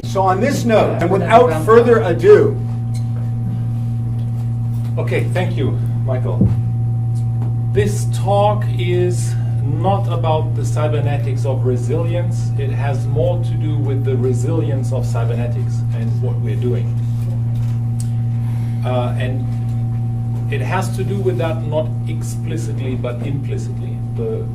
So on this note, and without further ado. Okay, thank you, Michael. This talk is not about the cybernetics of resilience. It has more to do with the resilience of cybernetics and what we're doing. And it has to do with that not explicitly but implicitly. The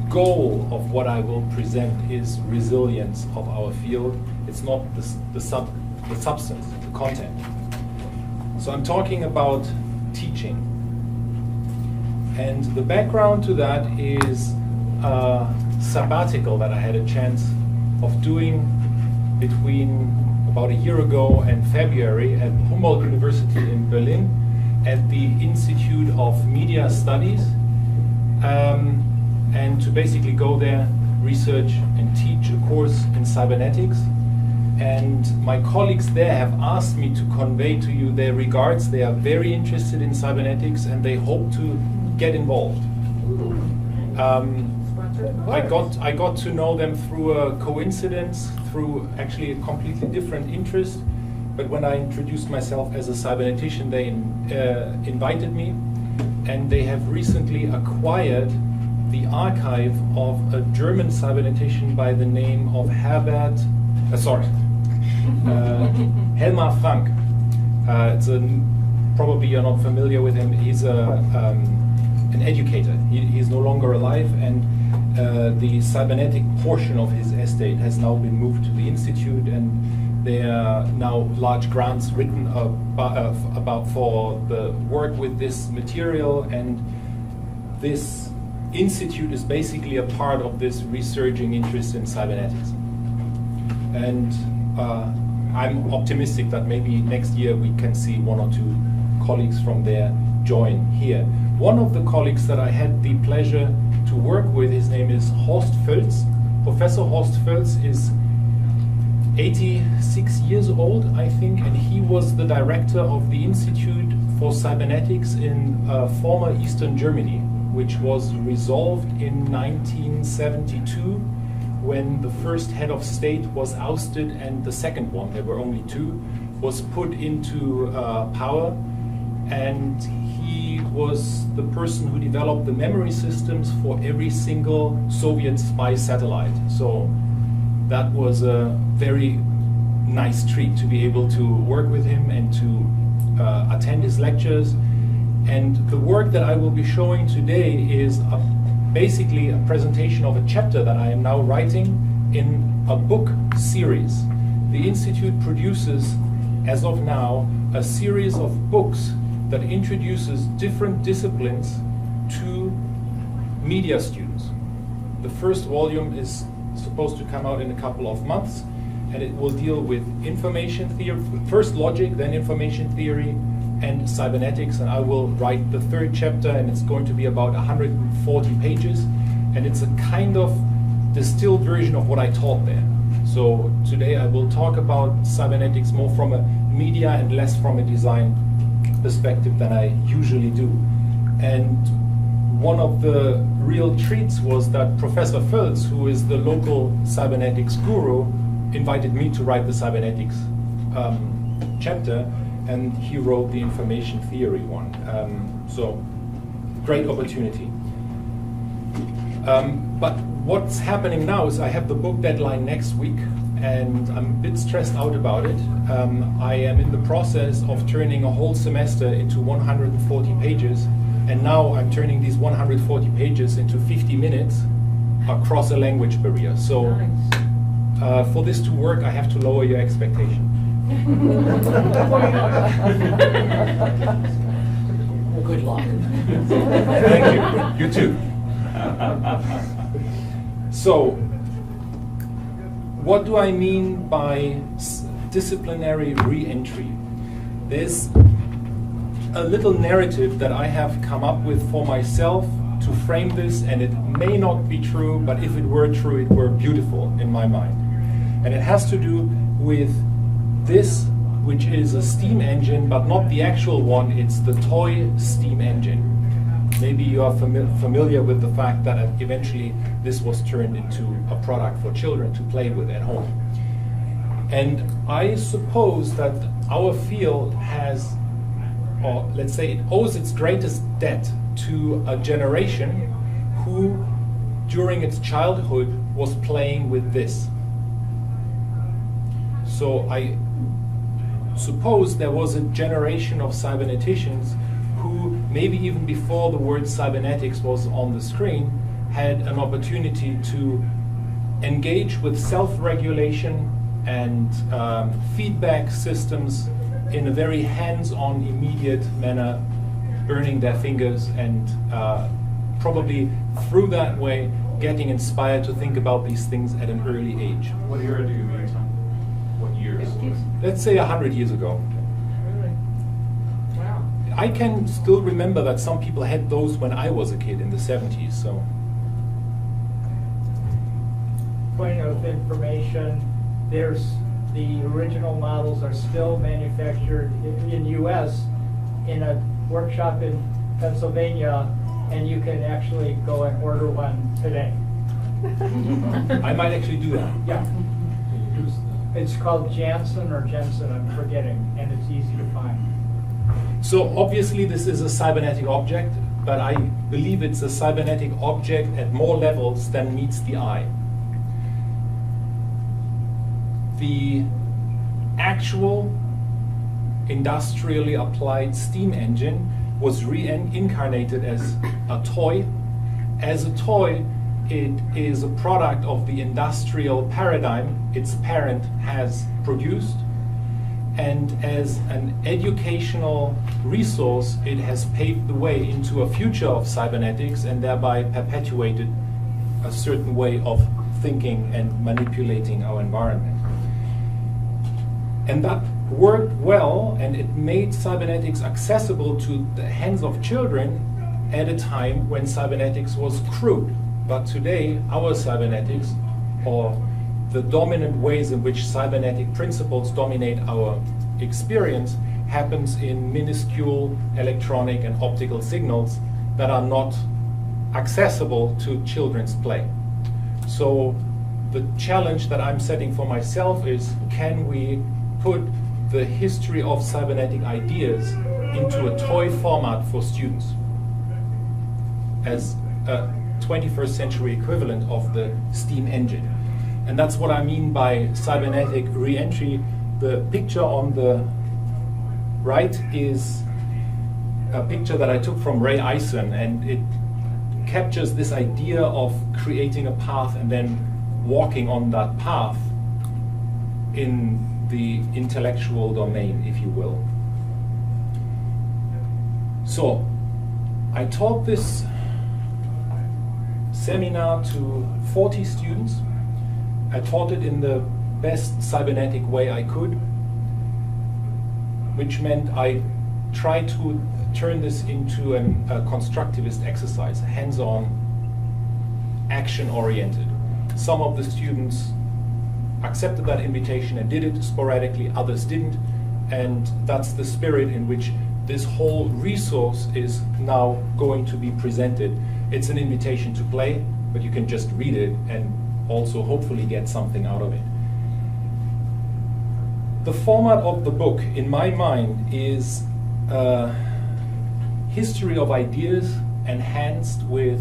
goal of what I will present is resilience of our field. It's not the substance, the content. So I'm talking about teaching. And the background to that is a sabbatical that I had a chance of doing between about a year ago and February at Humboldt University in Berlin at the Institute of Media Studies, and to basically go there, research and teach a course in cybernetics. And my colleagues there have asked me to convey to you their regards. They are very interested in cybernetics and they hope to get involved. I got to know them through a coincidence, through actually a completely different interest. But when I introduced myself as a cybernetician, they invited me, and they have recently acquired the archive of a German cybernetician by the name of Helmar Frank. Probably you're not familiar with him. He's an educator. He's no longer alive, and the cybernetic portion of his estate has now been moved to the institute, and there are now large grants written about for the work with this material, and this institute is basically a part of this resurging interest in cybernetics. And I'm optimistic that maybe next year we can see one or two colleagues from there join here. One of the colleagues that I had the pleasure to work with, his name is Horst Völz. Professor Horst Völz is 86 years old, I think, and he was the director of the Institute for Cybernetics in former Eastern Germany, which was resolved in 1972 when the first head of state was ousted and the second one, there were only two, was put into power. And he was the person who developed the memory systems for every single Soviet spy satellite. So that was a very nice treat to be able to work with him and to attend his lectures. And the work that I will be showing today is basically a presentation of a chapter that I am now writing in a book series. The Institute produces, as of now, a series of books that introduces different disciplines to media students. The first volume is supposed to come out in a couple of months, and it will deal with information theory, first logic, then information theory, and cybernetics, and I will write the third chapter, and it's going to be about 140 pages, and it's a kind of distilled version of what I taught there. So today I will talk about cybernetics more from a media and less from a design perspective than I usually do. And one of the real treats was that Professor Völz, who is the local cybernetics guru, invited me to write the cybernetics chapter, and he wrote the information theory one. So great opportunity. But what's happening now is I have the book deadline next week, and I'm a bit stressed out about it. I am in the process of turning a whole semester into 140 pages, and now I'm turning these 140 pages into 50 minutes across a language barrier. So for this to work, I have to lower your expectation. Well, good luck. Thank you. You too. So, what do I mean by disciplinary reentry? There's a little narrative that I have come up with for myself to frame this, and it may not be true, but if it were true, it were beautiful in my mind. And it has to do with this, which is a steam engine, but not the actual one, it's the toy steam engine. Maybe you are familiar with the fact that eventually this was turned into a product for children to play with at home. And I suppose that our field has, or let's say it owes its greatest debt to a generation who, during its childhood, was playing with this. So I suppose there was a generation of cyberneticians who, maybe even before the word cybernetics was on the screen, had an opportunity to engage with self-regulation and feedback systems in a very hands-on, immediate manner, burning their fingers and probably through that way getting inspired to think about these things at an early age. What era do you mean? What years? Let's say 100 years ago. Really? Wow. I can still remember that some people had those when I was a kid in the 70s. So, Point of information, there's the original models are still manufactured in U.S. in a workshop in Pennsylvania, and you can actually go and order one today. I might actually do that. Yeah. It's called Jansen or Jensen, I'm forgetting, and it's easy to find. So obviously this is a cybernetic object, but I believe it's a cybernetic object at more levels than meets the eye. The actual industrially applied steam engine was reincarnated as a toy. As a toy, it is a product of the industrial paradigm its parent has produced, and as an educational resource, it has paved the way into a future of cybernetics and thereby perpetuated a certain way of thinking and manipulating our environment. And that worked well, and it made cybernetics accessible to the hands of children at a time when cybernetics was crude. But today, our cybernetics, or the dominant ways in which cybernetic principles dominate our experience, happens in minuscule electronic and optical signals that are not accessible to children's play. So the challenge that I'm setting for myself is, can we put the history of cybernetic ideas into a toy format for students as a 21st century equivalent of the steam engine? And that's what I mean by cybernetic reentry. The picture on the right is a picture that I took from Ray Eisen, and it captures this idea of creating a path and then walking on that path in the intellectual domain, if you will. So, I taught this seminar to 40 students. I taught it in the best cybernetic way I could, which meant I tried to turn this into a constructivist exercise, hands-on, action-oriented. Some of the students accepted that invitation and did it sporadically, others didn't, and that's the spirit in which this whole resource is now going to be presented. It's an invitation to play, but you can just read it and also hopefully get something out of it. The format of the book, in my mind, is a history of ideas enhanced with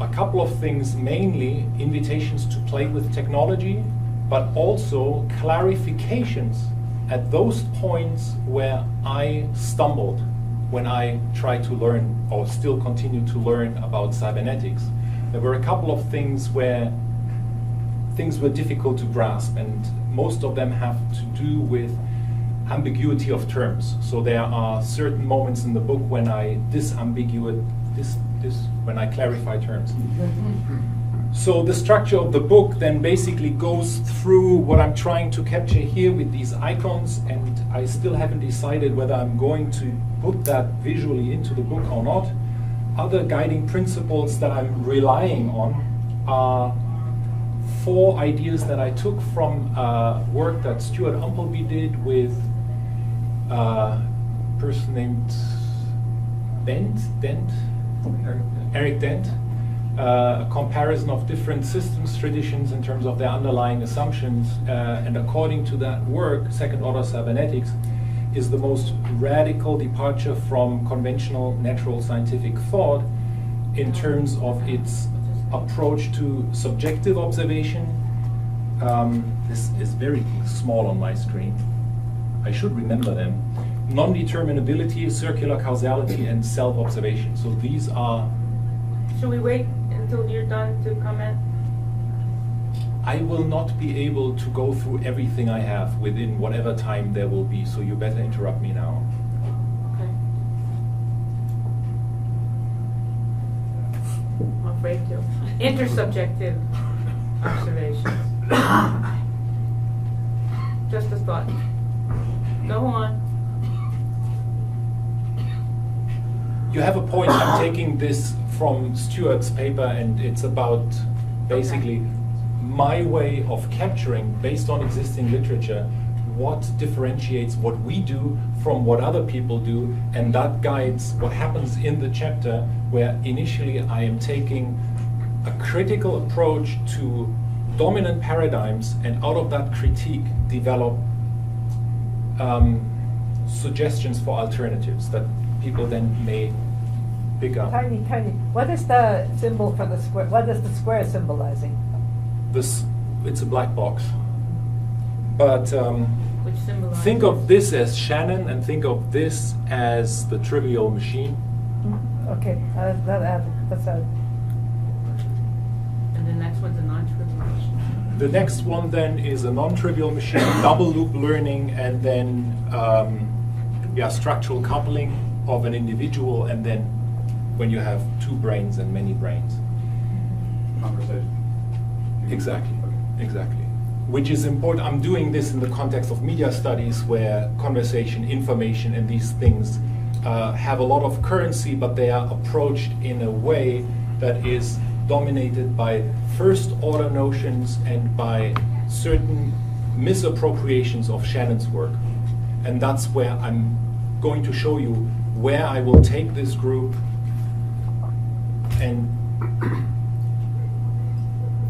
a couple of things, mainly invitations to play with technology, but also clarifications at those points where I stumbled when I tried to learn, or still continue to learn, about cybernetics. There were a couple of things where things were difficult to grasp, and most of them have to do with ambiguity of terms. So there are certain moments in the book when I when I clarify terms. So the structure of the book then basically goes through what I'm trying to capture here with these icons, and I still haven't decided whether I'm going to put that visually into the book or not. Other guiding principles that I'm relying on are 4 ideas that I took from work that Stuart Umpleby did with a person named Eric Dent, a comparison of different systems traditions in terms of their underlying assumptions, and according to that work, second-order cybernetics is the most radical departure from conventional natural scientific thought in terms of its approach to subjective observation. This is very small on my screen. I should remember them. Non-determinability, circular causality, and self-observation. So these are... Should we wait until you're done to comment? I will not be able to go through everything I have within whatever time there will be, so you better interrupt me now. Okay. I'm afraid to. Intersubjective observations. Just a thought. Go on. You have a point. I'm taking this from Stuart's paper, and it's about basically my way of capturing, based on existing literature, what differentiates what we do from what other people do, and that guides what happens in the chapter, where initially I am taking a critical approach to dominant paradigms, and out of that critique develop suggestions for alternatives that people then may pick up. Tiny. What is the symbol for the square? What is the square symbolizing? It's a black box. But Which symbolizes? think of this as Shannon, and think of this as the trivial machine. Okay, that's a... And the next one's a non-trivial machine. The next one then is a non-trivial machine, double loop learning, and then structural coupling of an individual, and then when you have two brains and many brains. Conversation. Exactly. Which is important. I'm doing this in the context of media studies, where conversation, information, and these things have a lot of currency, but they are approached in a way that is dominated by first-order notions and by certain misappropriations of Shannon's work. And that's where I'm going to show you where I will take this group. And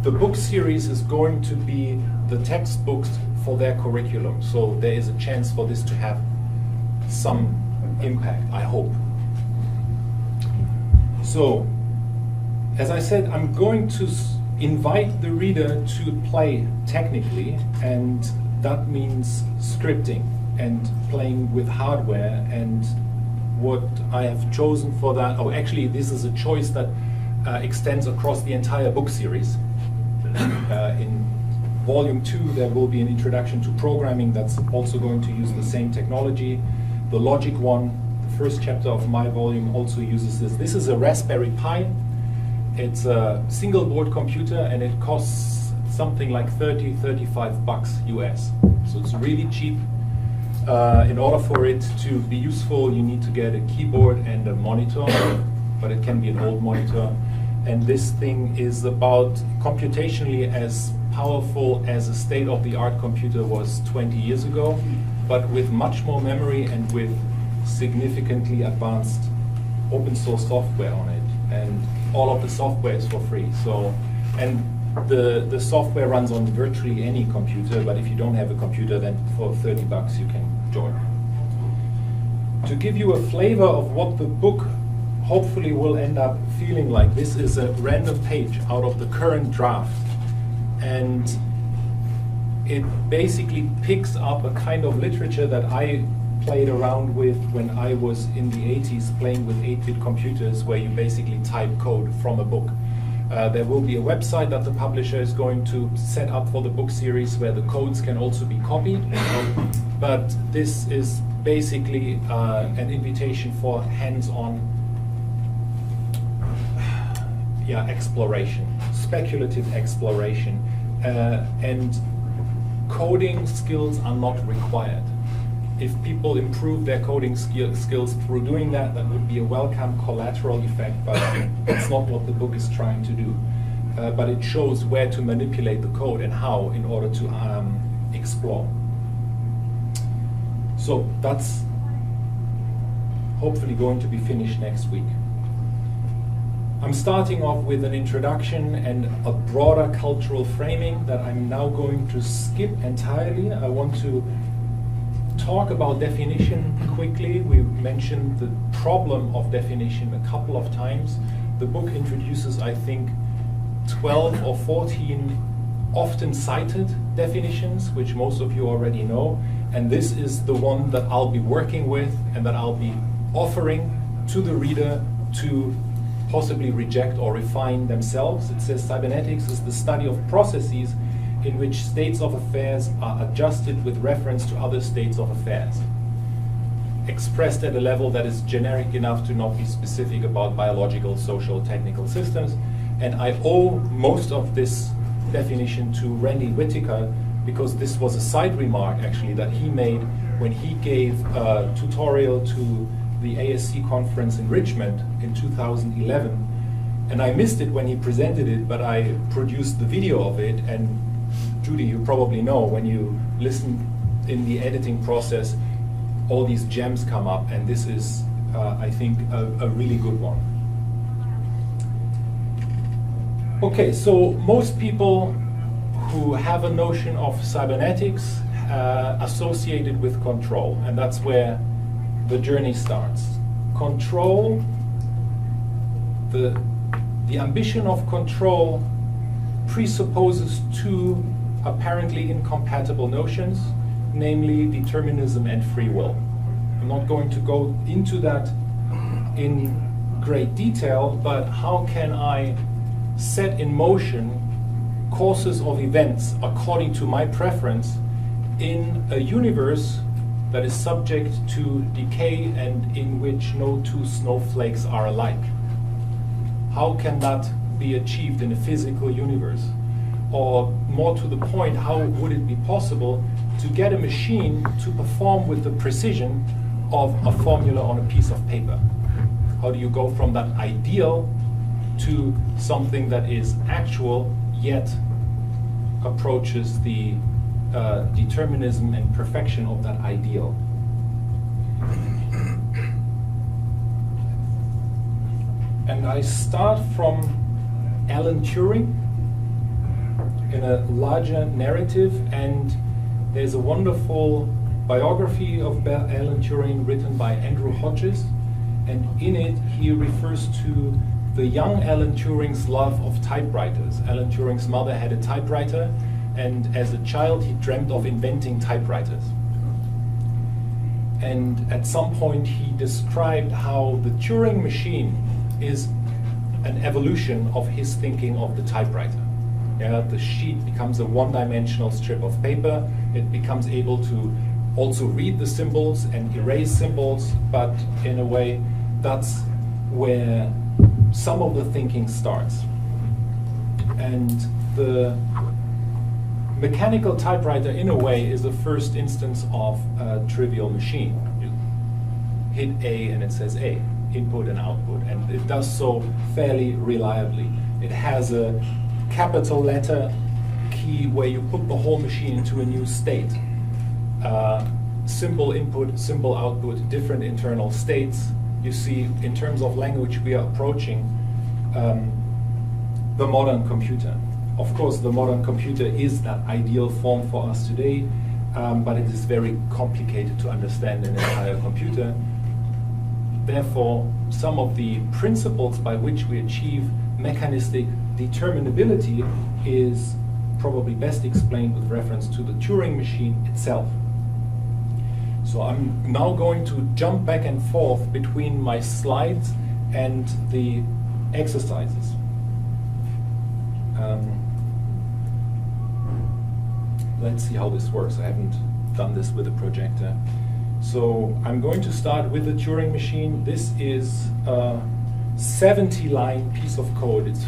the book series is going to be the textbooks for their curriculum. So there is a chance for this to have some impact, I hope. So, as I said, I'm going to invite the reader to play technically, and that means scripting and playing with hardware. And what I have chosen for that, actually this is a choice that extends across the entire book series. In volume 2 there will be an introduction to programming that's also going to use the same technology. The logic one, the first chapter of my volume, also uses this. This is a Raspberry Pi. It's a single board computer, and it costs something like $35 US. So it's really cheap. In order for it to be useful, you need to get a keyboard and a monitor, but it can be an old monitor. And this thing is about computationally as powerful as a state-of-the-art computer was 20 years ago, but with much more memory and with significantly advanced open source software on it. And all of the software is for free. So, and the software runs on virtually any computer, but if you don't have a computer, then for $30 you can join. To give you a flavor of what the book hopefully will end up feeling like, this is a random page out of the current draft, and it basically picks up a kind of literature that I played around with when I was in the 80s playing with 8-bit computers, where you basically type code from a book. There will be a website that the publisher is going to set up for the book series where the codes can also be copied, but this is basically an invitation for hands-on exploration, speculative exploration, and coding skills are not required. If people improve their coding skills through doing that, that would be a welcome collateral effect, but that's not what the book is trying to do. But it shows where to manipulate the code and how in order to explore. So that's hopefully going to be finished next week. I'm starting off with an introduction and a broader cultural framing that I'm now going to skip entirely. I want to talk about definition quickly. We mentioned the problem of definition a couple of times. The book introduces, I think, 12 or 14 often cited definitions, which most of you already know. And this is the one that I'll be working with and that I'll be offering to the reader to possibly reject or refine themselves. It says cybernetics is the study of processes in which states of affairs are adjusted with reference to other states of affairs, expressed at a level that is generic enough to not be specific about biological, social, technical systems. And I owe most of this definition to Randy Whittaker, because this was a side remark actually that he made when he gave a tutorial to the ASC conference in Richmond in 2011. And I missed it when he presented it, but I produced the video of it. And Judy, you probably know, when you listen in the editing process, all these gems come up, and this is, I think, a really good one. Okay, so most people who have a notion of cybernetics associated with control, and that's where the journey starts. Control, the ambition of control presupposes two apparently incompatible notions, namely determinism and free will. I'm not going to go into that in great detail, but how can I set in motion courses of events according to my preference in a universe that is subject to decay and in which no two snowflakes are alike? How can that be achieved in a physical universe? Or more to the point, how would it be possible to get a machine to perform with the precision of a formula on a piece of paper? How do you go from that ideal to something that is actual, yet approaches the determinism and perfection of that ideal? And I start from Alan Turing in a larger narrative, and there's a wonderful biography of Alan Turing written by Andrew Hodges, and in it he refers to the young Alan Turing's love of typewriters. Alan Turing's mother had a typewriter, and as a child he dreamt of inventing typewriters. And at some point he described how the Turing machine is an evolution of his thinking of the typewriter. Yeah, the sheet becomes a one-dimensional strip of paper. It becomes able to also read the symbols and erase symbols, but in a way that's where some of the thinking starts. And the mechanical typewriter, in a way, is the first instance of a trivial machine. You hit A and it says A, input and output, and it does so fairly reliably. It has a capital letter key where you put the whole machine into a new state. Simple input, simple output, different internal states. You see, in terms of language, we are approaching the modern computer. Of course, the modern computer is that ideal form for us today, but it is very complicated to understand an entire computer. Therefore, some of the principles by which we achieve mechanistic determinability is probably best explained with reference to the Turing machine itself. So I'm now going to jump back and forth between my slides and the exercises. Let's see how this works. I haven't done this with a projector. So I'm going to start with the Turing machine. This is a 70-line piece of code. It's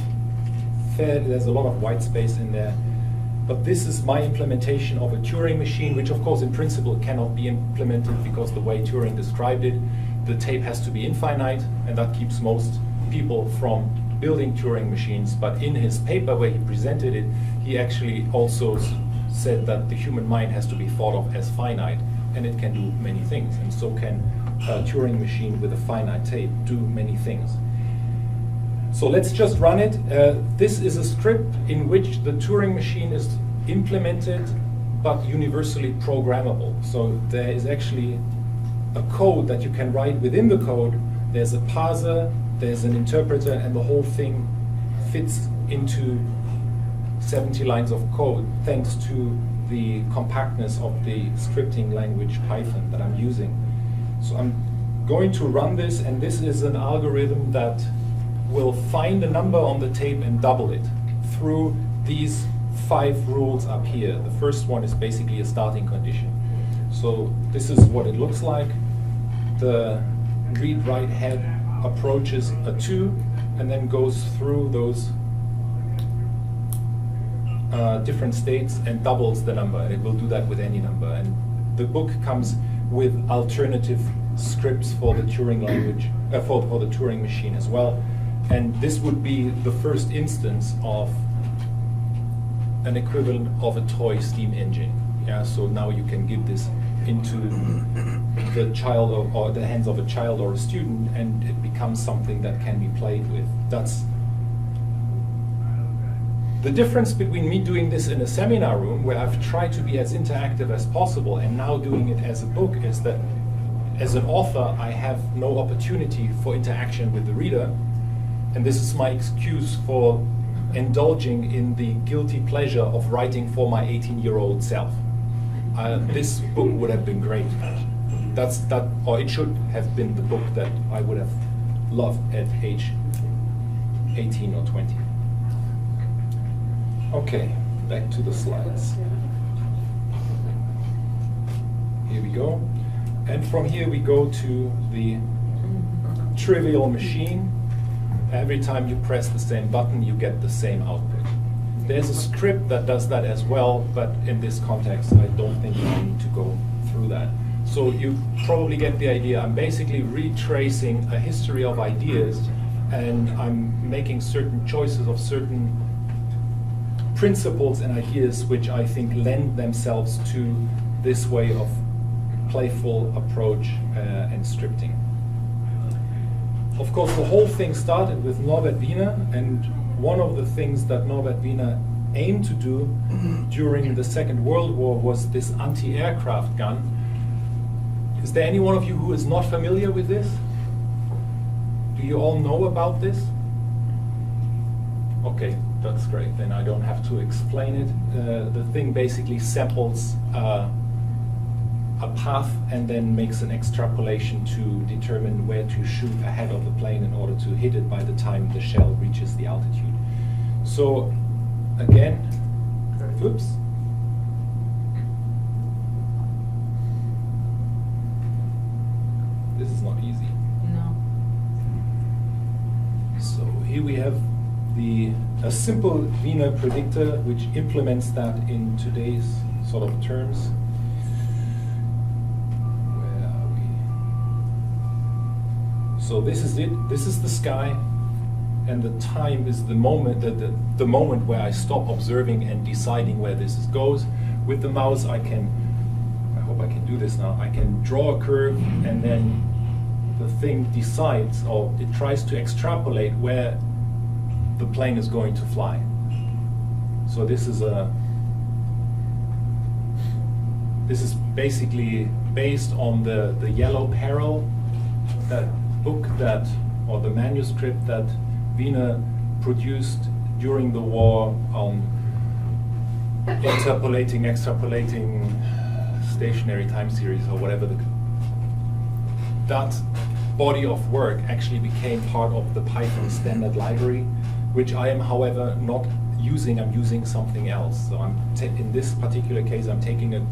fair, there's a lot of white space in there. But this is my implementation of a Turing machine, which of course in principle cannot be implemented because the way Turing described it, the tape has to be infinite, and that keeps most people from building Turing machines. But in his paper where he presented it, he actually also said that the human mind has to be thought of as finite, and it can do many things. And so can a Turing machine with a finite tape do many things. So let's just run it. This is a script in which the Turing machine is implemented, but universally programmable. So there is actually a code that you can write within the code. There's a parser, there's an interpreter, and the whole thing fits into 70 lines of code thanks to the compactness of the scripting language Python that I'm using. So I'm going to run this, and this is an algorithm that will find a number on the tape and double it through these 5 rules up here. The first one is basically a starting condition. So this is what it looks like. The read-write head approaches a 2 and then goes through those different states and doubles the number, and it will do that with any number. And the book comes with alternative scripts for the Turing language, for the Turing machine as well. And this would be the first instance of an equivalent of a toy steam engine. Yeah, so now you can give this into the child or the hands of a child or a student, and it becomes something that can be played with. That's the difference between me doing this in a seminar room, where I've tried to be as interactive as possible, and now doing it as a book, is that as an author, I have no opportunity for interaction with the reader. And this is my excuse for indulging in the guilty pleasure of writing for my 18-year-old self. This book would have been great. Or it should have been the book that I would have loved at age 18 or 20. Okay, back to the slides. Here we go. And from here we go to the trivial machine. Every time you press the same button, you get the same output. There's a script that does that as well, but in this context, I don't think I need to go through that. So you probably get the idea. I'm basically retracing a history of ideas, and I'm making certain choices of certain principles and ideas which I think lend themselves to this way of playful approach and scripting. Of course, the whole thing started with Norbert Wiener, and one of the things that Norbert Wiener aimed to do during the Second World War was this anti-aircraft gun. Is there any one of you who is not familiar with this? Do you all know about this? Okay, that's great. Then I don't have to explain it. The thing basically samples a path and then makes an extrapolation to determine where to shoot ahead of the plane in order to hit it by the time the shell reaches the altitude. So again, oops. This is not easy. No. So here we have a simple Wiener predictor which implements that in today's sort of terms. So this is it. This is the sky, and the time is the moment the moment where I stop observing and deciding where this goes. With the mouse, I hope I can do this now. I can draw a curve, and then the thing decides, or it tries to extrapolate where the plane is going to fly. So this is basically based on the Yellow Peril, that book or the manuscript that Wiener produced during the war on extrapolating stationary time series or whatever. That body of work actually became part of the Python standard library, which I am, however, not using. I'm using something else. So in this particular case, I'm taking a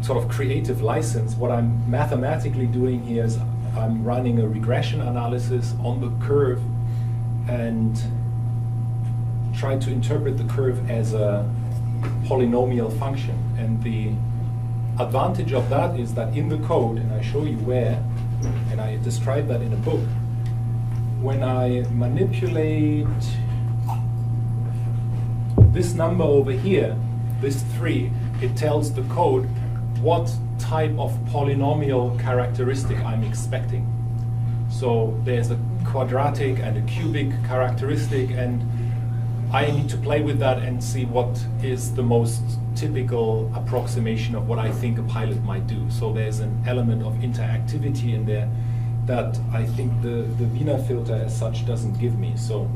sort of creative license. What I'm mathematically doing here is I'm running a regression analysis on the curve and try to interpret the curve as a polynomial function. And the advantage of that is that in the code, and I show you where, and I describe that in a book, when I manipulate this number over here, this 3, it tells the code what type of polynomial characteristic I'm expecting. So there's a quadratic and a cubic characteristic, and I need to play with that and see what is the most typical approximation of what I think a pilot might do. So there's an element of interactivity in there that I think the Wiener filter as such doesn't give me. So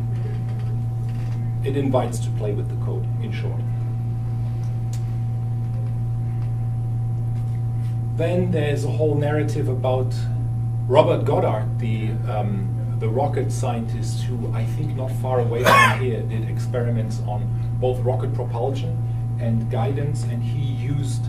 it invites to play with the code, in short. Then there's a whole narrative about Robert Goddard, the rocket scientist who, I think not far away from here, did experiments on both rocket propulsion and guidance, and he used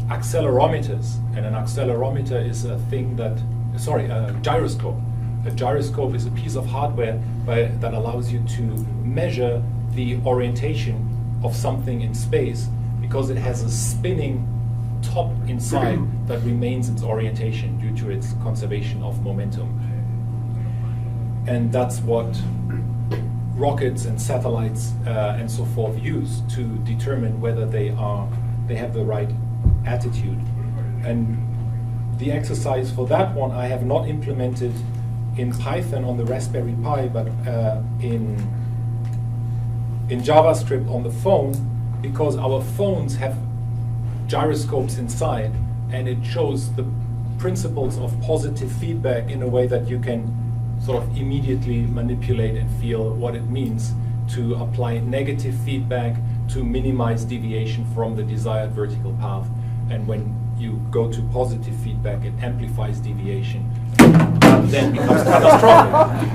accelerometers. And an accelerometer is a thing that, a gyroscope. A gyroscope is a piece of hardware that allows you to measure the orientation of something in space, because it has a spinning top inside that remains its orientation due to its conservation of momentum. And that's what rockets and satellites and so forth use to determine whether they have the right attitude. And the exercise for that one I have not implemented in Python on the Raspberry Pi, but in JavaScript on the phone, because our phones have gyroscopes inside, and it shows the principles of positive feedback in a way that you can sort of immediately manipulate and feel what it means to apply negative feedback to minimize deviation from the desired vertical path. And when you go to positive feedback, it amplifies deviation, and then becomes catastrophic.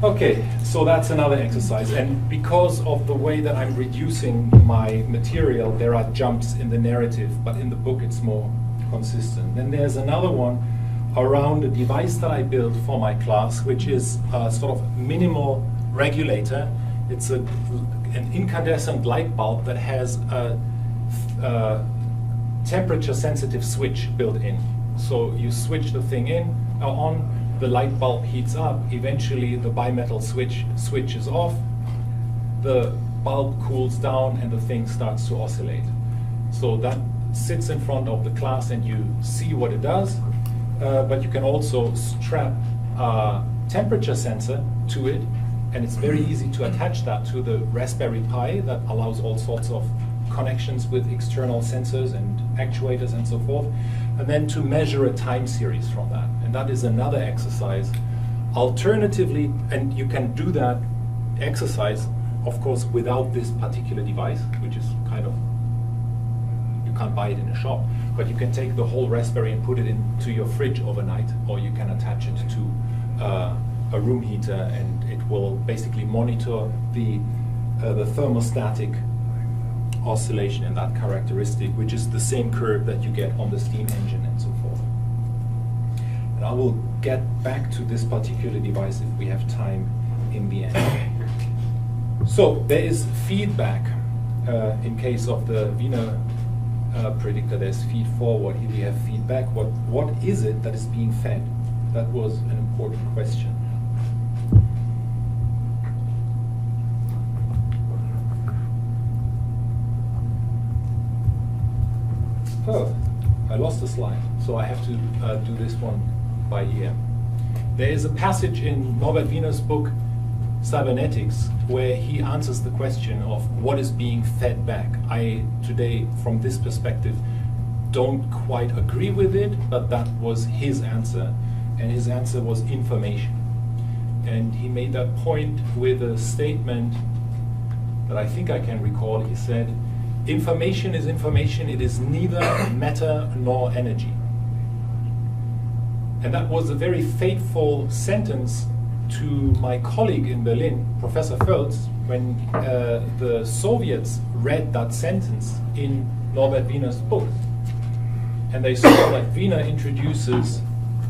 Okay, so that's another exercise. And because of the way that I'm reducing my material, there are jumps in the narrative, but in the book it's more consistent. Then there's another one around a device that I built for my class, which is a sort of minimal regulator. It's an incandescent light bulb that has a temperature sensitive switch built in. So you switch the thing on, the light bulb heats up, eventually the bimetal switch switches off, the bulb cools down, and the thing starts to oscillate. So that sits in front of the class and you see what it does, but you can also strap a temperature sensor to it, and it's very easy to attach that to the Raspberry Pi that allows all sorts of connections with external sensors and actuators and so forth, and then to measure a time series from that. And that is another exercise. Alternatively, and you can do that exercise, of course, without this particular device, which is kind of, you can't buy it in a shop, but you can take the whole Raspberry and put it into your fridge overnight, or you can attach it to a room heater, and it will basically monitor the thermostatic oscillation in that characteristic, which is the same curve that you get on the steam engine and so forth. And I will get back to this particular device if we have time in the end. So there is feedback. In case of the Wiener predictor, there's feed forward. Here we have feedback. What is it that is being fed? That was an important question. Oh, I lost a slide, so I have to do this one by ear. There is a passage in Norbert Wiener's book, Cybernetics, where he answers the question of what is being fed back. I, today, from this perspective, don't quite agree with it, but that was his answer, and his answer was information. And he made that point with a statement that I think I can recall. He said, information is information, it is neither matter nor energy. And that was a very fateful sentence to my colleague in Berlin, Professor Völz, when the Soviets read that sentence in Norbert Wiener's book. And they saw that Wiener introduces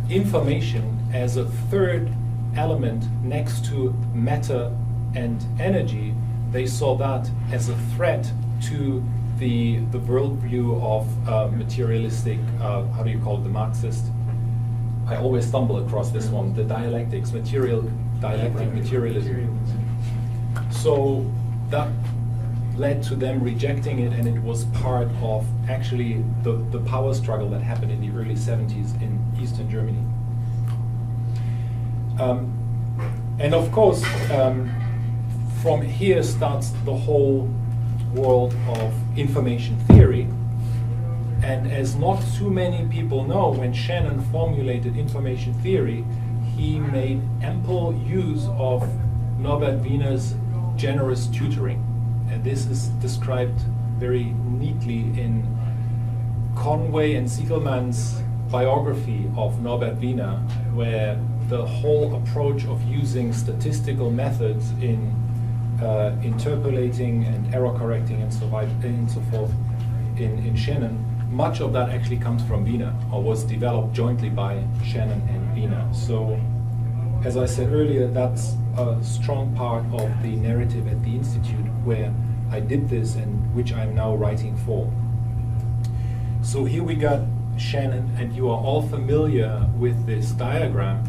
information as a third element next to matter and energy. They saw that as a threat to the worldview of materialistic, how do you call it, the Marxist? I always stumble across this one, the dialectics, dialectic materialism. So that led to them rejecting it, and it was part of actually the power struggle that happened in the early 70s in Eastern Germany. And of course, from here starts the whole world of information theory. And as not too many people know, when Shannon formulated information theory, he made ample use of Norbert Wiener's generous tutoring. And this is described very neatly in Conway and Siegelman's biography of Norbert Wiener, where the whole approach of using statistical methods in interpolating and error correcting and so forth in Shannon, much of that actually comes from Wiener, or was developed jointly by Shannon and Wiener. So, as I said earlier, that's a strong part of the narrative at the Institute where I did this and which I'm now writing for. So here we got Shannon, and you are all familiar with this diagram.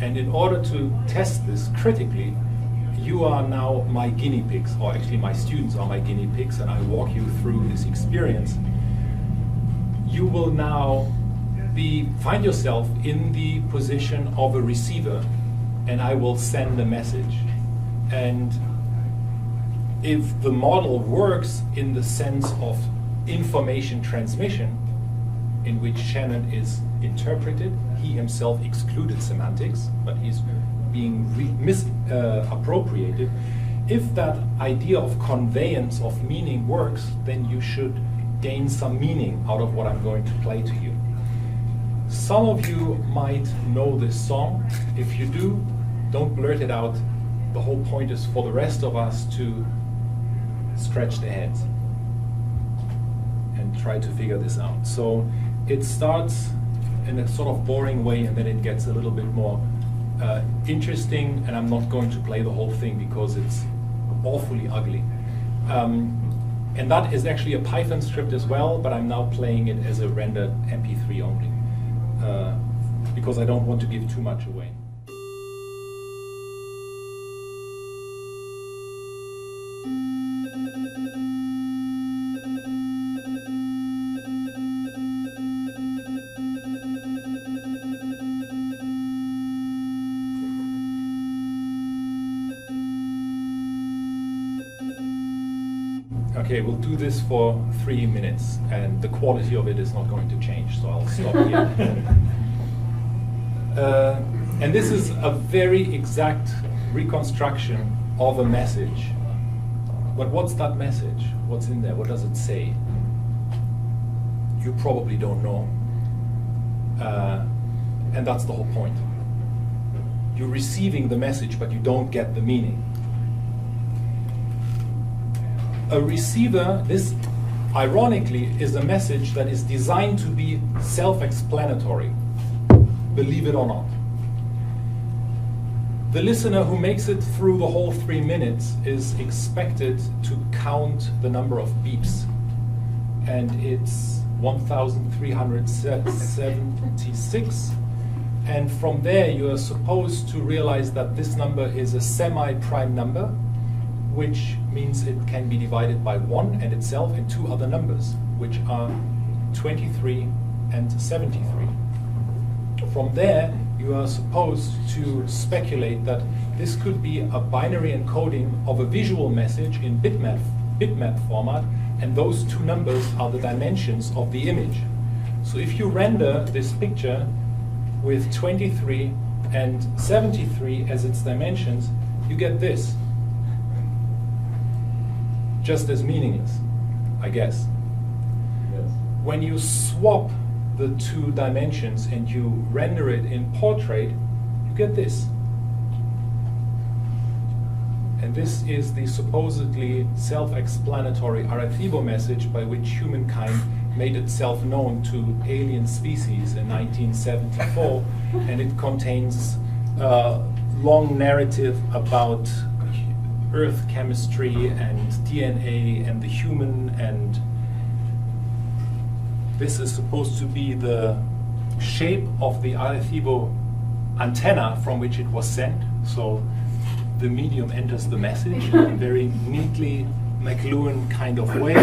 And in order to test this critically, you are now my guinea pigs, or actually my students are my guinea pigs, and I walk you through this experience. You will now find yourself in the position of a receiver, and I will send a message. And if the model works in the sense of information transmission, in which Shannon is interpreted, he himself excluded semantics, but he's being misappropriated. If that idea of conveyance of meaning works, then you should gain some meaning out of what I'm going to play to you. Some of you might know this song. If you do, don't blurt it out. The whole point is for the rest of us to scratch their heads and try to figure this out. So it starts in a sort of boring way, and then it gets a little bit more interesting, and I'm not going to play the whole thing because it's awfully ugly. And that is actually a Python script as well, but I'm now playing it as a rendered MP3 only, because I don't want to give too much away. Okay, we'll do this for 3 minutes, and the quality of it is not going to change, so I'll stop here. And this is a very exact reconstruction of a message. But what's that message? What's in there? What does it say? You probably don't know. And that's the whole point. You're receiving the message, but you don't get the meaning. A receiver, this ironically is a message that is designed to be self-explanatory, believe it or not. The listener who makes it through the whole 3 minutes is expected to count the number of beeps, and it's 1,376, and from there you are supposed to realize that this number is a semi-prime number, which means it can be divided by 1 and itself and 2 other numbers, which are 23 and 73. From there, you are supposed to speculate that this could be a binary encoding of a visual message in bitmap format, and those 2 numbers are the dimensions of the image. So if you render this picture with 23 and 73 as its dimensions, you get this. Just as meaningless, I guess. Yes. When you swap the 2 dimensions and you render it in portrait, you get this. And this is the supposedly self-explanatory Arecibo message by which humankind made itself known to alien species in 1974, and it contains a long narrative about Earth chemistry and DNA and the human, and this is supposed to be the shape of the Arecibo antenna from which it was sent. So the medium enters the message and very neatly McLuhan kind of way.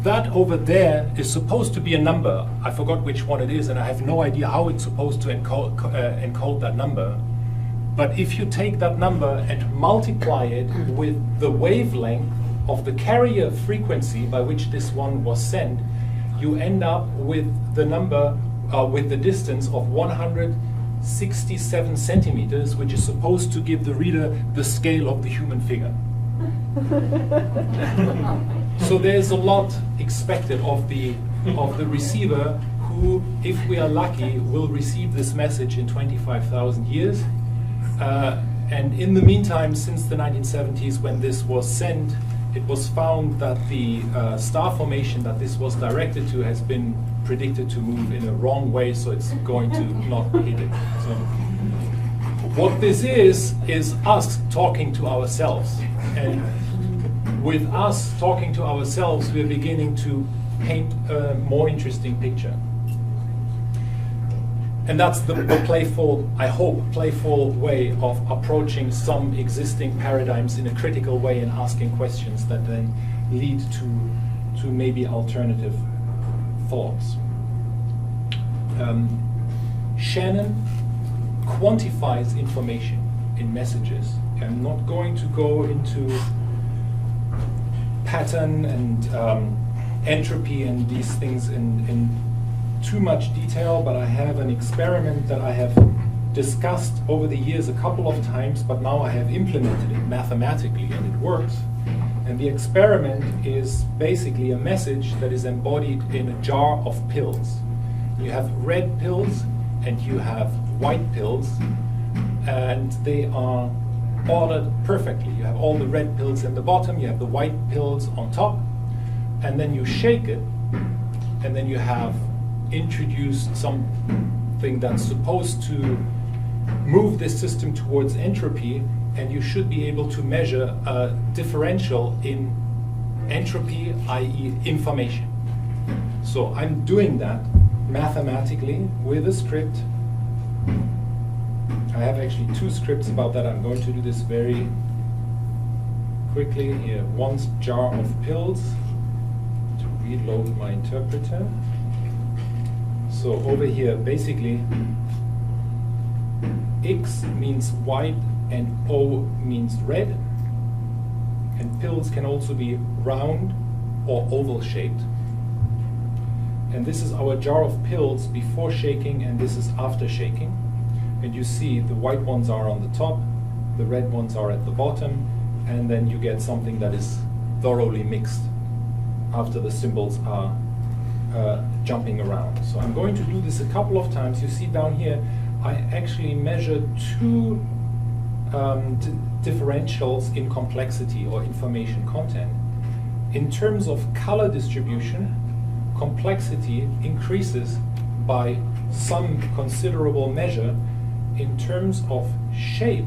That over there is supposed to be a number. I forgot which one it is, and I have no idea how it's supposed to encode that number. But if you take that number and multiply it with the wavelength of the carrier frequency by which this one was sent, you end up with the number, with the distance of 167 centimeters, which is supposed to give the reader the scale of the human figure. So there's a lot expected of the receiver, who, if we are lucky, will receive this message in 25,000 years. And in the meantime, since the 1970s, when this was sent, it was found that the star formation that this was directed to has been predicted to move in a wrong way, so it's going to not hit it. So what this is us talking to ourselves. And with us talking to ourselves, we're beginning to paint a more interesting picture. And that's the playful, I hope, playful way of approaching some existing paradigms in a critical way and asking questions that then lead to maybe alternative thoughts. Shannon quantifies information in messages. I'm not going to go into pattern and entropy and these things in too much detail, but I have an experiment that I have discussed over the years a couple of times, but now I have implemented it mathematically and it works. And the experiment is basically a message that is embodied in a jar of pills. You have red pills and you have white pills, and they are ordered perfectly. You have all the red pills in the bottom, you have the white pills on top, and then you shake it, and then you have introduced something that's supposed to move this system towards entropy, and you should be able to measure a differential in entropy, i.e. information. So I'm doing that mathematically with a script. I have actually two scripts about that. I'm going to do this very quickly here. One jar of pills to reload my interpreter. So over here, basically, X means white and O means red. And pills can also be round or oval shaped. And this is our jar of pills before shaking, and this is after shaking. And you see the white ones are on the top, the red ones are at the bottom, and then you get something that is thoroughly mixed after the symbols are jumping around. So I'm going to do this a couple of times. You see down here, I actually measured two differentials in complexity or information content. In terms of color distribution, complexity increases by some considerable measure. In terms of shape,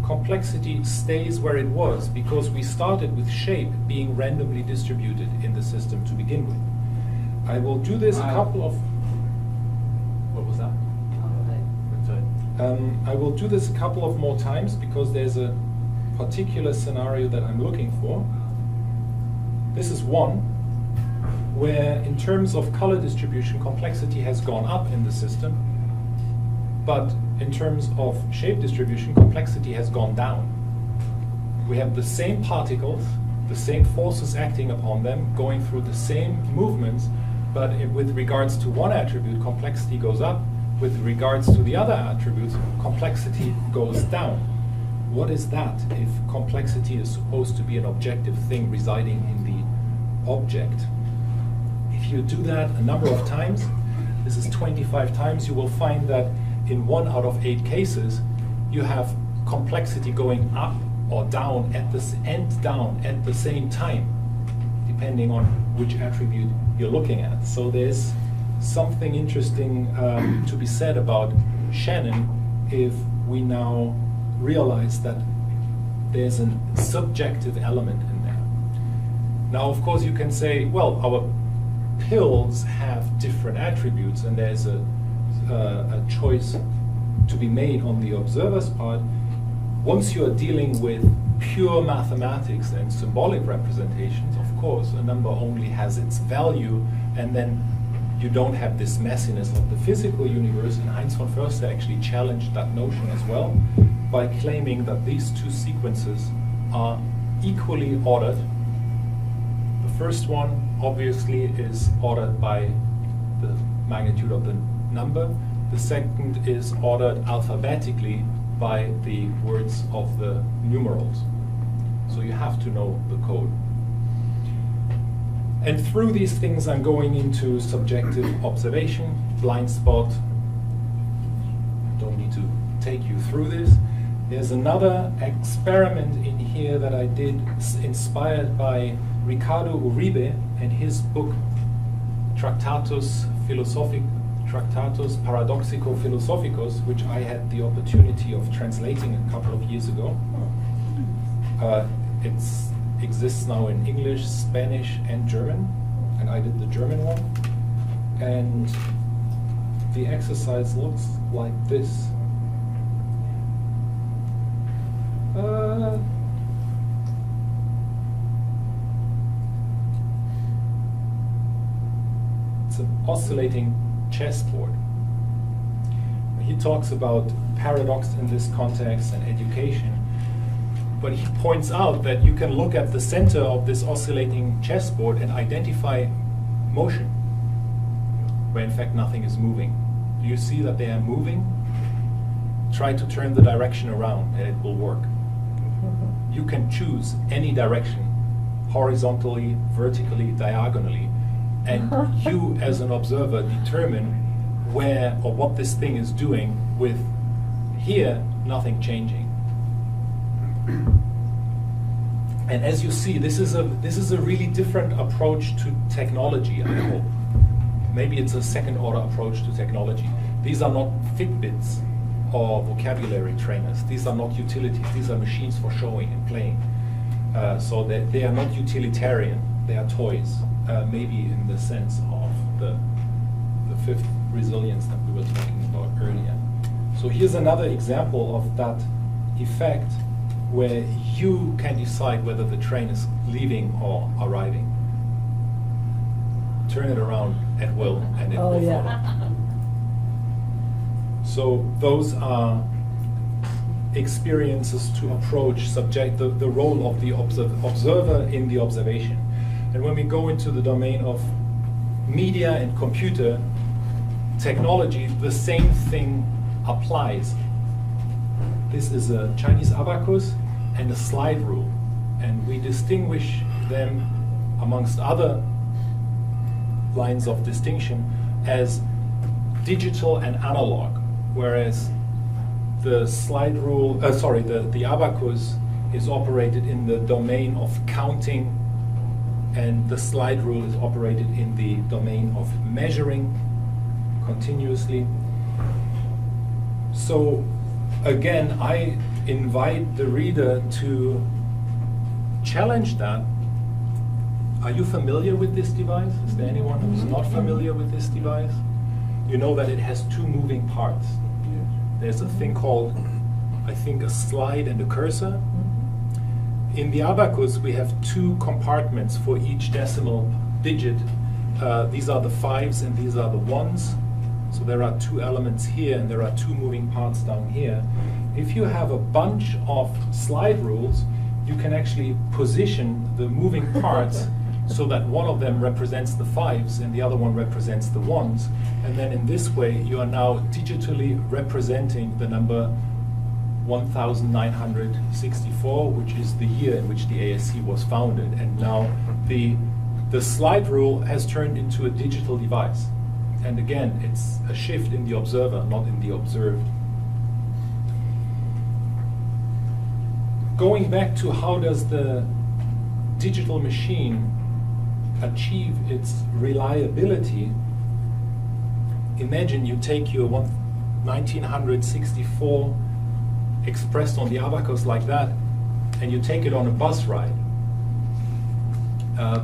complexity stays where it was because we started with shape being randomly distributed in the system to begin with. I will do this a couple of... What was that? I will do this a couple of more times because there's a particular scenario that I'm looking for. This is one where in terms of color distribution, complexity has gone up in the system, but in terms of shape distribution, complexity has gone down. We have the same particles, the same forces acting upon them, going through the same movements, but with regards to one attribute, complexity goes up. With regards to the other attributes, complexity goes down. What is that if complexity is supposed to be an objective thing residing in the object? If you do that a number of times, this is 25 times, you will find that in 1 out of 8 cases, you have complexity going up or down at the down at the same time, depending on which attribute you're looking at. So there's something interesting to be said about Shannon if we now realize that there's a subjective element in there. Now, of course, you can say, well, our pills have different attributes, and there's a choice to be made on the observer's part. Once you are dealing with pure mathematics and symbolic representations, of course, a number only has its value, and then you don't have this messiness of the physical universe. And Heinz von Förster actually challenged that notion as well by claiming that these two sequences are equally ordered. The first one obviously is ordered by the magnitude of the number. The second is ordered alphabetically by the words of the numerals. So you have to know the code. And through these things I'm going into subjective observation, blind spot. Don't need to take you through this. There's another experiment in here that I did inspired by Ricardo Uribe and his book Tractatus Paradoxico-Philosophicus, which I had the opportunity of translating a couple of years ago. It exists now in English, Spanish, and German, and I did the German one. And the exercise looks like this. It's an oscillating chessboard. He talks about paradox in this context and education, but he points out that you can look at the center of this oscillating chessboard and identify motion, where in fact nothing is moving. Do you see that they are moving? Try to turn the direction around and it will work. You can choose any direction, horizontally, vertically, diagonally, and you as an observer determine where or what this thing is doing with here nothing changing. And as you see, this is a really different approach to technology, I hope. Maybe it's a second order approach to technology. These are not Fitbits or vocabulary trainers. These are not utilities. These are machines for showing and playing. So they are not utilitarian. They are toys, maybe in the sense of the fifth resilience that we were talking about earlier. So here's another example of that effect where you can decide whether the train is leaving or arriving. Turn it around at will and it will follow. So those are experiences to approach the role of the observer in the observation. And when we go into the domain of media and computer technology, the same thing applies. This is a Chinese abacus and a slide rule. And we distinguish them, amongst other lines of distinction, as digital and analog, whereas the slide rule, the abacus is operated in the domain of counting, and the slide rule is operated in the domain of measuring continuously. So again, I invite the reader to challenge that. Are you familiar with this device? Is there anyone who's not familiar with this device? You know that it has two moving parts. There's a thing called, I think, a slide and a cursor. In the abacus, we have two compartments for each decimal digit. These are the 5s and these are the 1s. So there are two elements here and there are two moving parts down here. If you have a bunch of slide rules, you can actually position the moving parts so that one of them represents the 5s and the other one represents the 1s. And then in this way, you are now digitally representing the number 1964, which is the year in which the ASC was founded. And now the slide rule has turned into a digital device. And again, it's a shift in the observer, not in the observed. Going back to how does the digital machine achieve its reliability, imagine you take your 1964 expressed on the abacus like that, and you take it on a bus ride.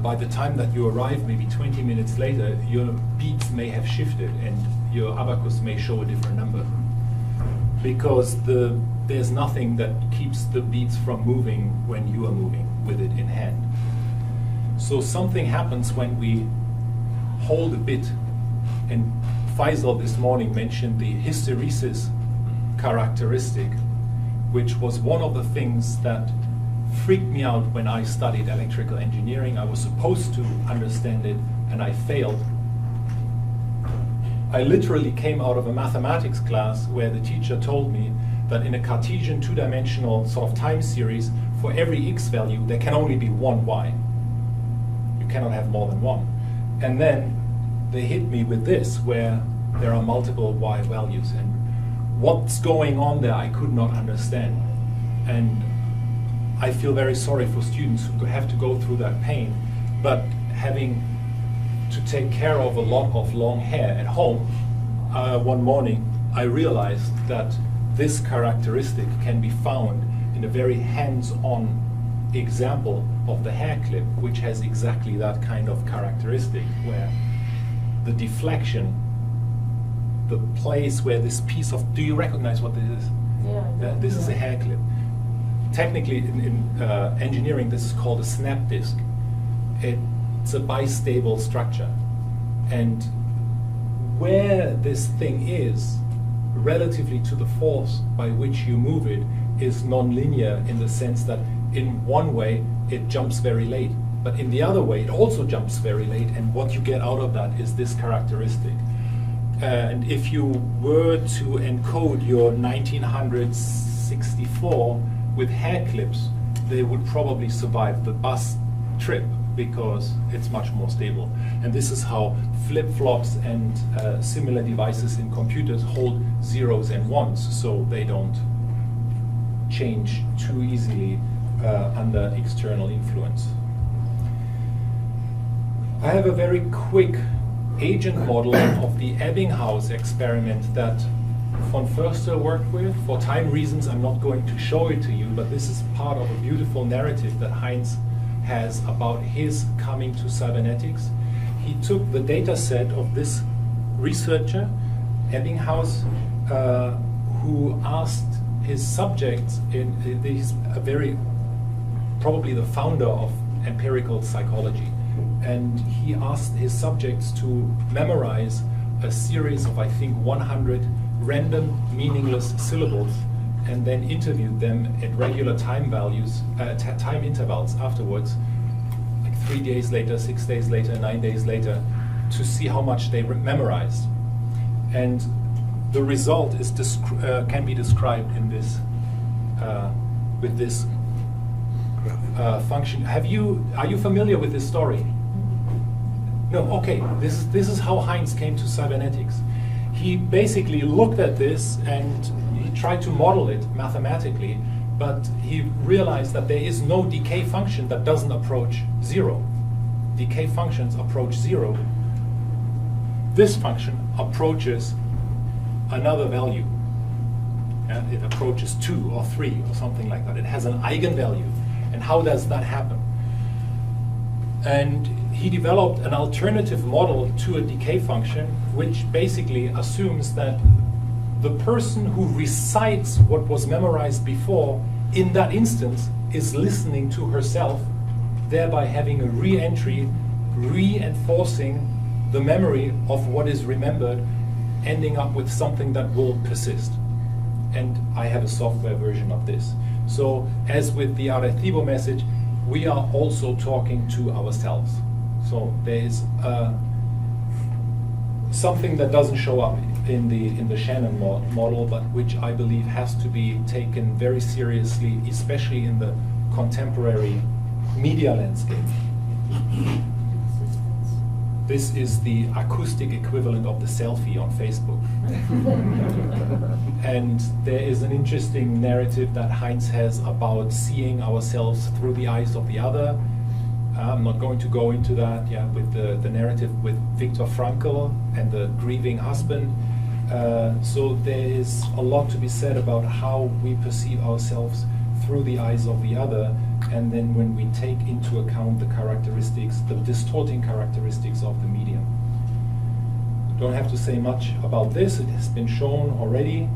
By the time that you arrive, maybe 20 minutes later, your beats may have shifted and your abacus may show a different number. because there's nothing that keeps the beats from moving when you are moving with it in hand. So something happens when we hold a bit, and Faisal this morning mentioned the hysteresis characteristic, which was one of the things that freaked me out when I studied electrical engineering. I was supposed to understand it, and I failed. I literally came out of a mathematics class where the teacher told me that in a Cartesian two-dimensional sort of time series, for every x value, there can only be one y. You cannot have more than one. And then they hit me with this, where there are multiple y values. And what's going on there, I could not understand. And I feel very sorry for students who have to go through that pain. But having to take care of a lock of long hair at home, one morning I realized that this characteristic can be found in a very hands-on example of the hair clip, which has exactly that kind of characteristic, where the deflection, the place where this piece of, do you recognize what this is? Yeah. This is a hair clip. Technically, in engineering, this is called a snap disc. It's a bistable structure. And where this thing is, relatively to the force by which you move it, is non-linear in the sense that in one way it jumps very late, but in the other way it also jumps very late, and what you get out of that is this characteristic. And if you were to encode your 1964 with hair clips, they would probably survive the bus trip because it's much more stable. And this is how flip-flops and similar devices in computers hold zeros and ones, so they don't change too easily under external influence. I have a very quick agent model of the Ebbinghaus experiment that von Förster worked with. For time reasons, I'm not going to show it to you, but this is part of a beautiful narrative that Heinz has about his coming to cybernetics. He took the data set of this researcher, Ebbinghaus, who asked his subjects, he's probably the founder of empirical psychology, and he asked his subjects to memorize a series of, I think, 100 random, meaningless syllables, and then interviewed them at regular time values, time intervals afterwards, like 3 days later, 6 days later, 9 days later, to see how much they memorized. And the result is can be described in this with this function. Are you familiar with this story? No. Okay. This is how Heinz came to cybernetics. He basically looked at this and he tried to model it mathematically, but he realized that there is no decay function that doesn't approach zero. Decay functions approach zero. This function approaches another value. And it approaches 2 or 3 or something like that. It has an eigenvalue. And how does that happen? And he developed an alternative model to a decay function, which basically assumes that the person who recites what was memorized before in that instance is listening to herself, thereby having a re-entry, reinforcing the memory of what is remembered, ending up with something that will persist. And I have a software version of this. So as with the Arecibo message, we are also talking to ourselves. So there is something that doesn't show up in the Shannon model, but which I believe has to be taken very seriously, especially in the contemporary media landscape. This is the acoustic equivalent of the selfie on Facebook. And there is an interesting narrative that Heinz has about seeing ourselves through the eyes of the other. I'm not going to go into that, with the narrative with Viktor Frankl and the grieving husband. So there is a lot to be said about how we perceive ourselves through the eyes of the other, and then when we take into account the characteristics, the distorting characteristics of the medium. Don't have to say much about this, it has been shown already.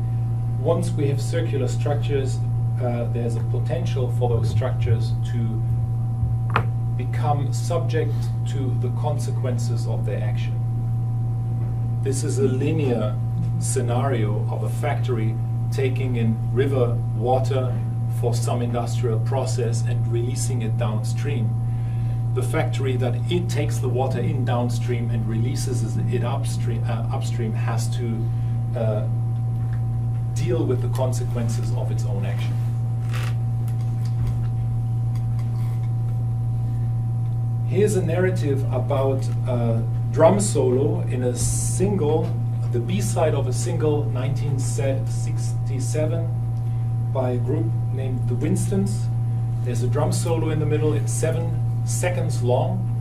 once we have circular structures, there's a potential for those structures to become subject to the consequences of their action. This is a linear scenario of a factory taking in river water for some industrial process and releasing it downstream. The factory that it takes the water in downstream and releases it upstream has to deal with the consequences of its own action. Here's a narrative about a drum solo in a single, the B-side of a single 1967 by a group named the Winstons. There's a drum solo in the middle. It's 7 seconds long,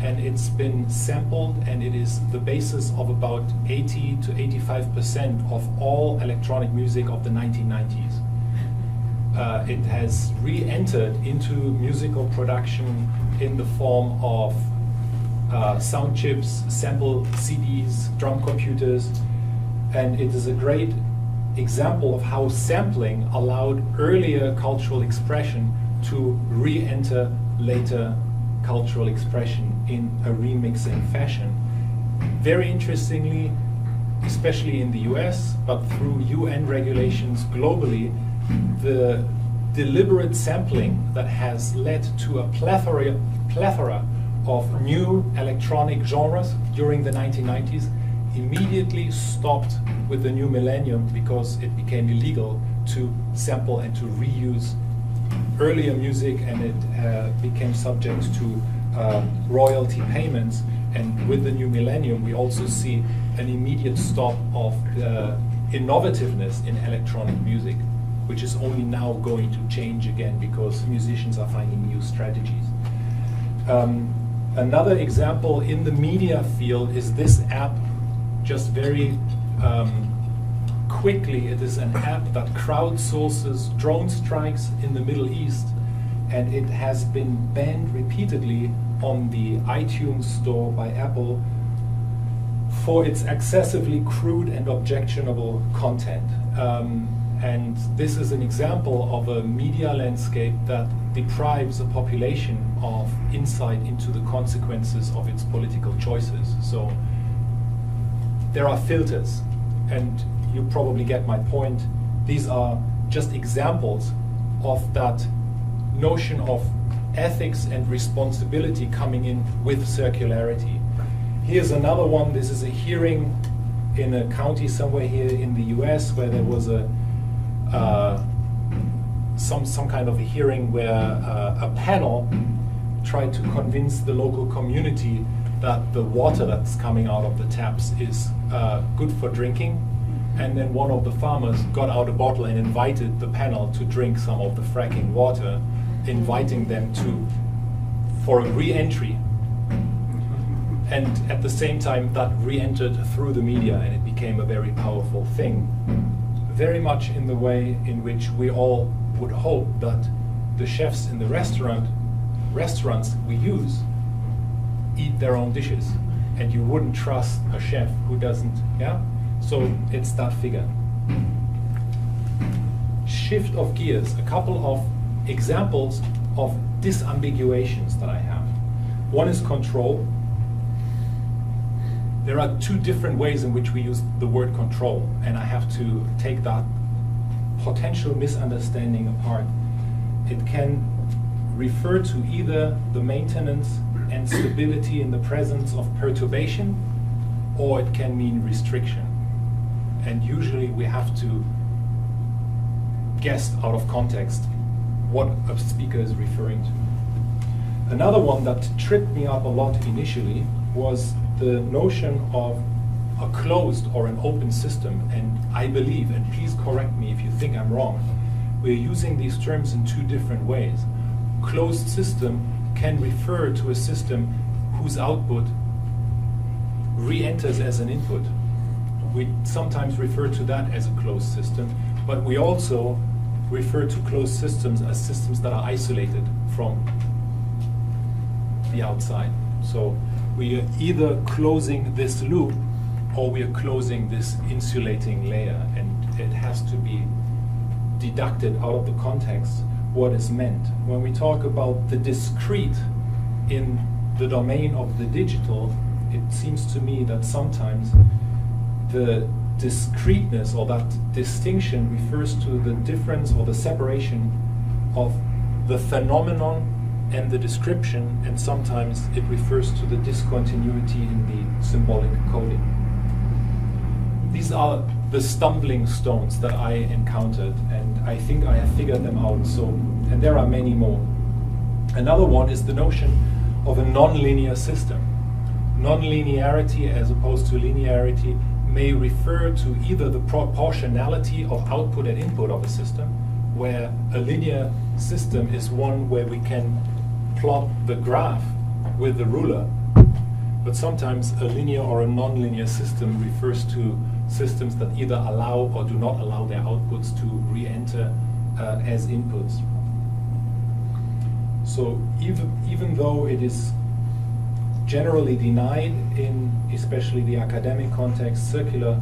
and it's been sampled, and it is the basis of about 80 to 85% of all electronic music of the 1990s. It has re-entered into musical production in the form of sound chips, sample CDs, drum computers, and it is a great example of how sampling allowed earlier cultural expression to re-enter later cultural expression in a remixing fashion. Very interestingly, especially in the US, but through UN regulations globally, the deliberate sampling that has led to a plethora of new electronic genres during the 1990s immediately stopped with the new millennium because it became illegal to sample and to reuse earlier music, and it became subject to royalty payments. And with the new millennium, we also see an immediate stop of the innovativeness in electronic music, which is only now going to change again because musicians are finding new strategies. Another example in the media field is this app. Just very quickly, it is an app that crowdsources drone strikes in the Middle East, and it has been banned repeatedly on the iTunes store by Apple for its excessively crude and objectionable content. And this is an example of a media landscape that deprives a population of insight into the consequences of its political choices. So there are filters, and you probably get my point. These are just examples of that notion of ethics and responsibility coming in with circularity. Here's another one. This is a hearing in a county somewhere here in the US where there was some kind of a hearing where a panel tried to convince the local community that the water that's coming out of the taps is good for drinking, and then one of the farmers got out a bottle and invited the panel to drink some of the fracking water, inviting them for a re-entry. And at the same time, that re-entered through the media, and it became a very powerful thing. Very much in the way in which we all would hope that the chefs in the restaurants we use eat their own dishes, and you wouldn't trust a chef who doesn't, yeah? So it's that figure. Shift of gears, a couple of examples of disambiguations that I have. One is control. There are two different ways in which we use the word control, and I have to take that potential misunderstanding apart. It can refer to either the maintenance and stability in the presence of perturbation, or it can mean restriction. And usually we have to guess out of context what a speaker is referring to. Another one that tripped me up a lot initially was the notion of a closed or an open system. And I believe, and please correct me if you think I'm wrong, we're using these terms in two different ways. Closed system can refer to a system whose output re-enters as an input. We sometimes refer to that as a closed system, but we also refer to closed systems as systems that are isolated from the outside. So we are either closing this loop or we are closing this insulating layer. And it has to be deducted out of the context what is meant. When we talk about the discrete in the domain of the digital, it seems to me that sometimes the discreteness or that distinction refers to the difference or the separation of the phenomenon and the description, and sometimes it refers to the discontinuity in the symbolic coding. These are the stumbling stones that I encountered, and I think I have figured them out. So, and there are many more. Another one is the notion of a nonlinear system. Nonlinearity as opposed to linearity may refer to either the proportionality of output and input of a system, where a linear system is one where we can plot the graph with the ruler, but sometimes a linear or a nonlinear system refers to systems that either allow or do not allow their outputs to re-enter as inputs. So even though it is generally denied in especially the academic context, circular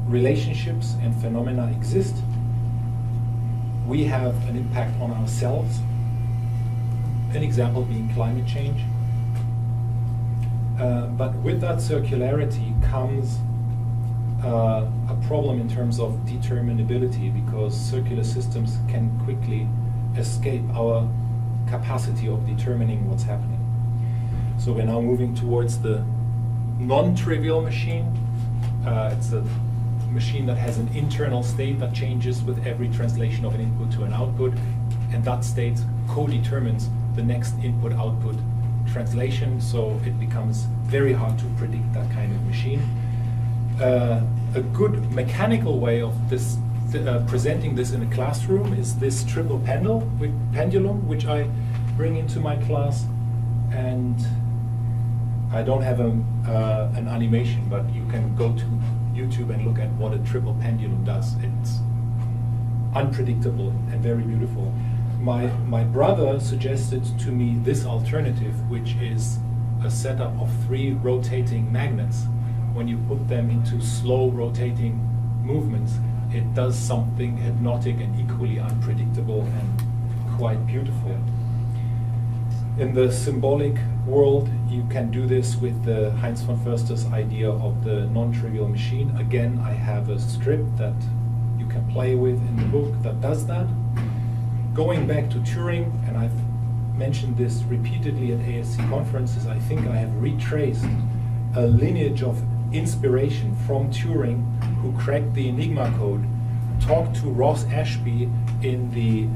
relationships and phenomena exist, we have an impact on ourselves. An example being climate change. But with that circularity comes a problem in terms of determinability, because circular systems can quickly escape our capacity of determining what's happening. So we're now moving towards the non-trivial machine. It's a machine that has an internal state that changes with every translation of an input to an output, and that state co-determines the next input-output translation, so it becomes very hard to predict that kind of machine. A good mechanical way of this presenting this in a classroom is this triple pendulum, which I bring into my class, and I don't have an animation, but you can go to YouTube and look at what a triple pendulum does. It's unpredictable and very beautiful. My brother suggested to me this alternative, which is a setup of 3 rotating magnets. When you put them into slow rotating movements, it does something hypnotic and equally unpredictable and quite beautiful. In the symbolic world, you can do this with the Heinz von Förster's idea of the non-trivial machine. Again, I have a script that you can play with in the book that does that. Going back to Turing, and I've mentioned this repeatedly at ASC conferences, I think I have retraced a lineage of inspiration from Turing, who cracked the Enigma code, talked to Ross Ashby in the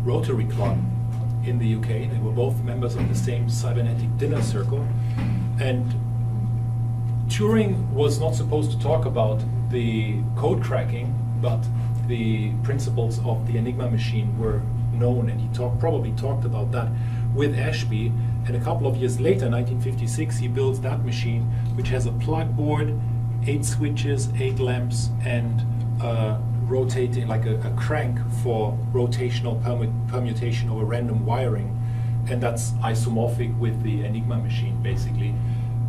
Rotary Club in the UK. They were both members of the same cybernetic dinner circle. And Turing was not supposed to talk about the code cracking, but the principles of the Enigma machine were known, and he probably talked about that with Ashby. And a couple of years later, 1956, he builds that machine, which has a plug board, 8 switches, 8 lamps, and rotating, like a crank for rotational permutation over random wiring. And that's isomorphic with the Enigma machine, basically.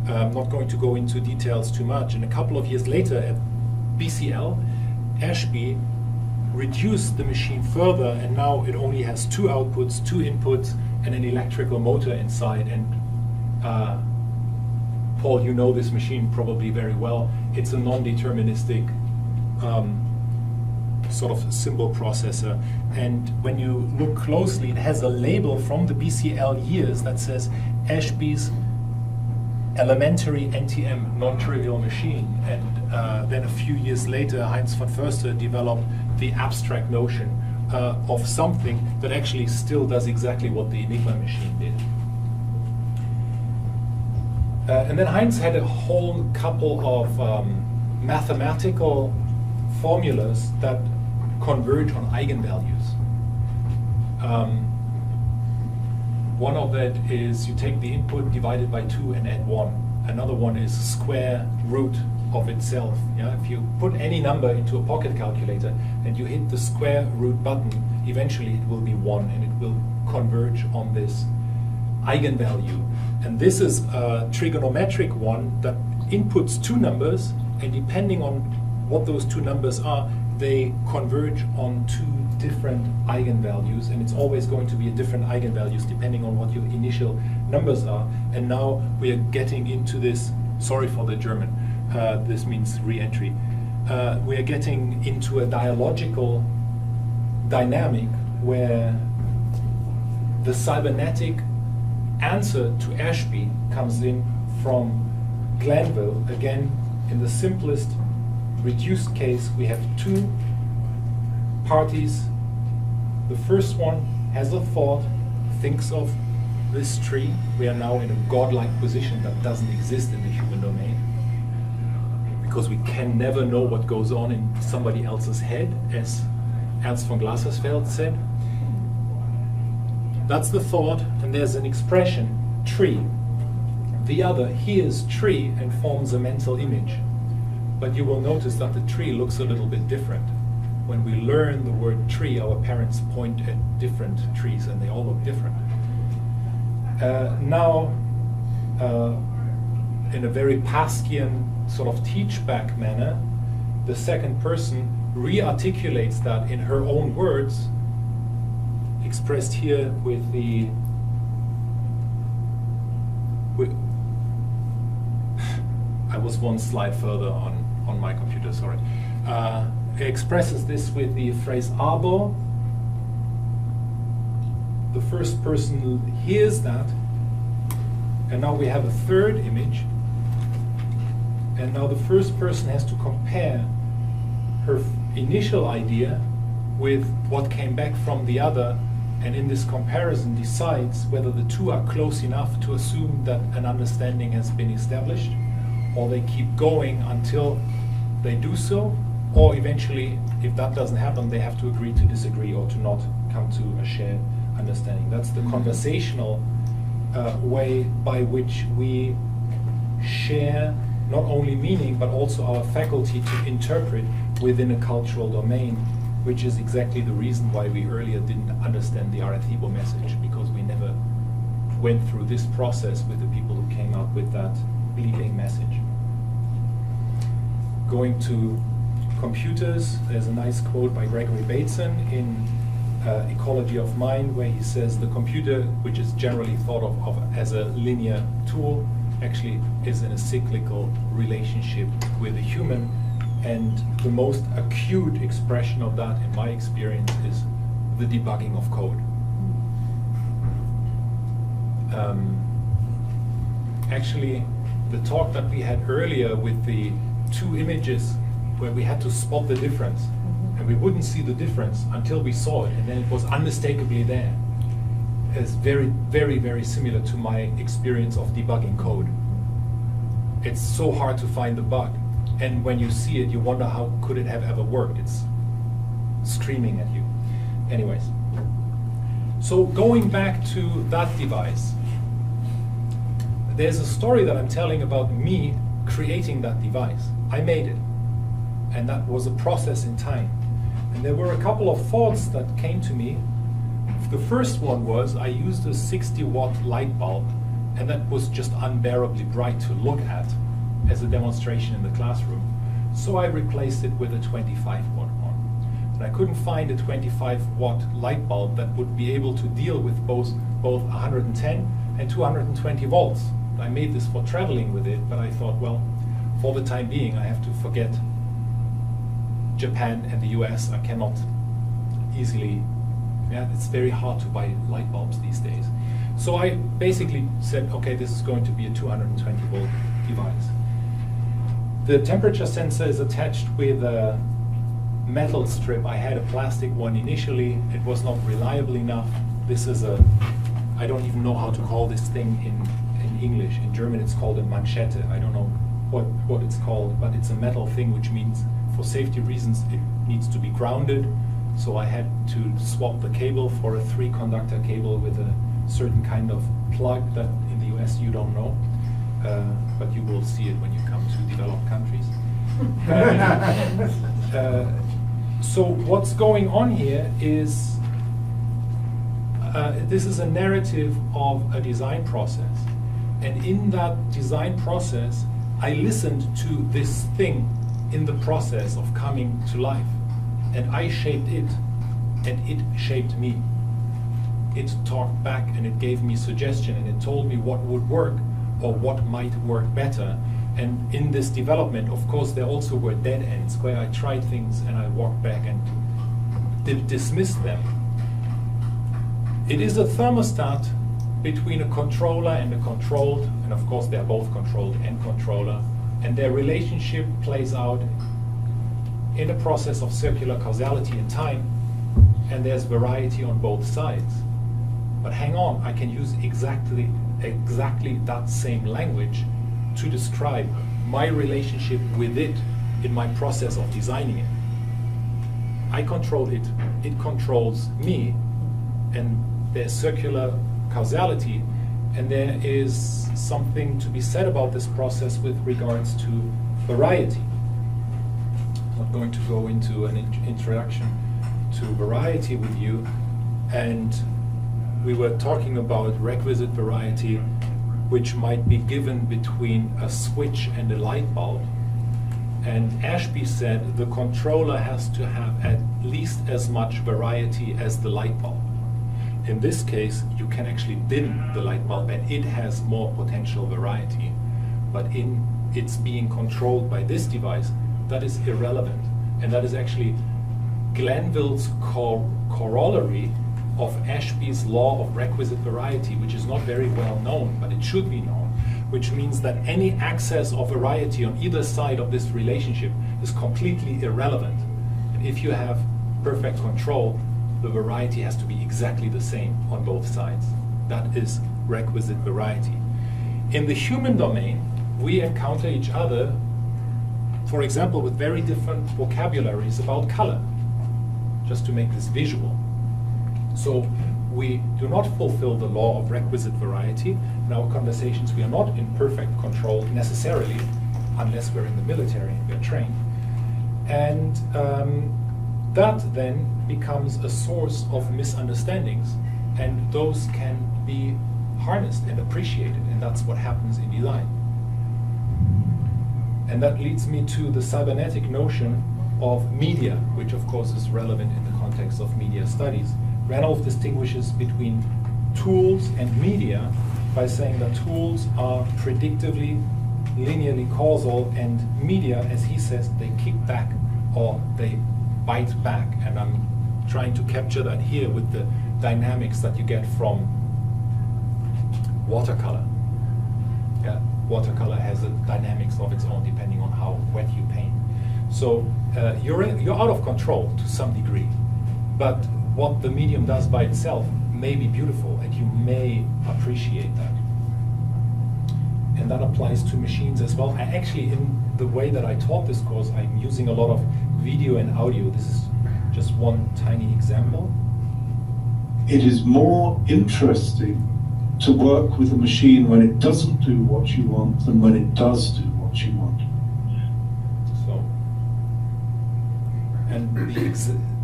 I'm not going to go into details too much. And a couple of years later at BCL, Ashby reduced the machine further, and now it only has 2 outputs, 2 inputs, and an electrical motor inside. And Paul, you know this machine probably very well. It's a non-deterministic sort of symbol processor. And when you look closely, it has a label from the BCL years that says Ashby's elementary NTM, non-trivial machine. And then a few years later, Heinz von Förster developed the abstract notion of something that actually still does exactly what the Enigma machine did. And then Heinz had a whole couple of mathematical formulas that converge on eigenvalues. One of that is you take the input divided by 2 and add 1. Another one is square root of itself. Yeah? If you put any number into a pocket calculator and you hit the square root button, eventually it will be 1, and it will converge on this eigenvalue. And this is a trigonometric one that inputs two numbers, and depending on what those two numbers are, they converge on two different eigenvalues, and it's always going to be a different eigenvalues depending on what your initial numbers are. And now we are getting into this, sorry for the German, this means reentry. We are getting into a dialogical dynamic where the cybernetic answer to Ashby comes in from Glanville. Again, in the simplest reduced case, we have two parties. The first one has a thought, thinks of this tree. We are now in a godlike position that doesn't exist in the human domain, because we can never know what goes on in somebody else's head, as Ernst von Glasersfeld said. That's the thought, and there's an expression, tree. The other hears tree and forms a mental image. But you will notice that the tree looks a little bit different. When we learn the word tree, our parents point at different trees and they all look different. Now, in a very Paskian sort of teach-back manner, the second person re-articulates that in her own words, expressed here with the I was one slide further on my computer, sorry. It expresses this with the phrase aber. The first person hears that, and now we have a third image, and now the first person has to compare her initial idea with what came back from the other, and in this comparison decides whether the two are close enough to assume that an understanding has been established, or they keep going until they do so, or eventually, if that doesn't happen, they have to agree to disagree or to not come to a shared understanding. That's the conversational way by which we share not only meaning, but also our faculty to interpret within a cultural domain, which is exactly the reason why we earlier didn't understand the Arecibo message, because we never went through this process with the people who came out with that bleeping message. Going to computers, there's a nice quote by Gregory Bateson in Ecology of Mind, where he says the computer, which is generally thought of as a linear tool, actually is in a cyclical relationship with a human. And the most acute expression of that, in my experience, is the debugging of code. Actually, the talk that we had earlier with the two images where we had to spot the difference, and we wouldn't see the difference until we saw it, and then it was unmistakably there, is very, very, very similar to my experience of debugging code. It's so hard to find the bug. And when you see it, you wonder how could it have ever worked. It's screaming at you. Anyways, so going back to that device, there's a story that I'm telling about me creating that device. I made it, and that was a process in time. And there were a couple of thoughts that came to me. The first one was I used a 60-watt light bulb, and that was just unbearably bright to look at as a demonstration in the classroom. So I replaced it with a 25-watt one. And I couldn't find a 25-watt light bulb that would be able to deal with both 110 and 220 volts. I made this for traveling with it, but I thought, well, for the time being, I have to forget Japan and the US. I cannot easily, it's very hard to buy light bulbs these days. So I basically said, okay, this is going to be a 220 volt device. The temperature sensor is attached with a metal strip. I had a plastic one initially. It was not reliable enough. This is I don't even know how to call this thing in English. In German it's called a manchette. I don't know what it's called, but it's a metal thing, which means for safety reasons it needs to be grounded. So I had to swap the cable for a 3-conductor cable with a certain kind of plug that in the US you don't know. But you will see it when you come to developed countries. So what's going on here is, this is a narrative of a design process. And in that design process, I listened to this thing in the process of coming to life, and I shaped it, and it shaped me. It talked back and it gave me suggestion, and it told me what would work or what might work better. And in this development, of course, there also were dead ends where I tried things and I walked back and dismissed them. It is a thermostat between a controller and a controlled, and of course they're both controlled and controller, and their relationship plays out in a process of circular causality in time, and there's variety on both sides. But hang on, I can use exactly that same language to describe my relationship with it in my process of designing it. I control it, it controls me, and there's circular causality, and there is something to be said about this process with regards to variety. I'm not going to go into an introduction to variety with you, and we were talking about requisite variety, which might be given between a switch and a light bulb. And Ashby said the controller has to have at least as much variety as the light bulb. In this case, you can actually dim the light bulb and it has more potential variety. But in its being controlled by this device, that is irrelevant. And that is actually Glanville's corollary of Ashby's law of requisite variety, which is not very well known, but it should be known, which means that any excess of variety on either side of this relationship is completely irrelevant. And if you have perfect control, the variety has to be exactly the same on both sides. That is requisite variety. In the human domain, we encounter each other, for example, with very different vocabularies about color, just to make this visual. So we do not fulfill the law of requisite variety. In our conversations, we are not in perfect control necessarily, unless we're in the military and we're trained. And that then becomes a source of misunderstandings, and those can be harnessed and appreciated, and that's what happens in design. And that leads me to the cybernetic notion of media, which of course is relevant in the context of media studies. Ranulph distinguishes between tools and media by saying that tools are predictively, linearly causal, and media, as he says, they kick back or they bite back. And I'm trying to capture that here with the dynamics that you get from watercolor. Yeah, watercolor has a dynamics of its own depending on how wet you paint. So you're out of control to some degree, but what the medium does by itself may be beautiful, and you may appreciate that. And that applies to machines as well. Actually, in the way that I taught this course, I'm using a lot of video and audio. This is just one tiny example. It is more interesting to work with a machine when it doesn't do what you want than when it does do what you want. So, and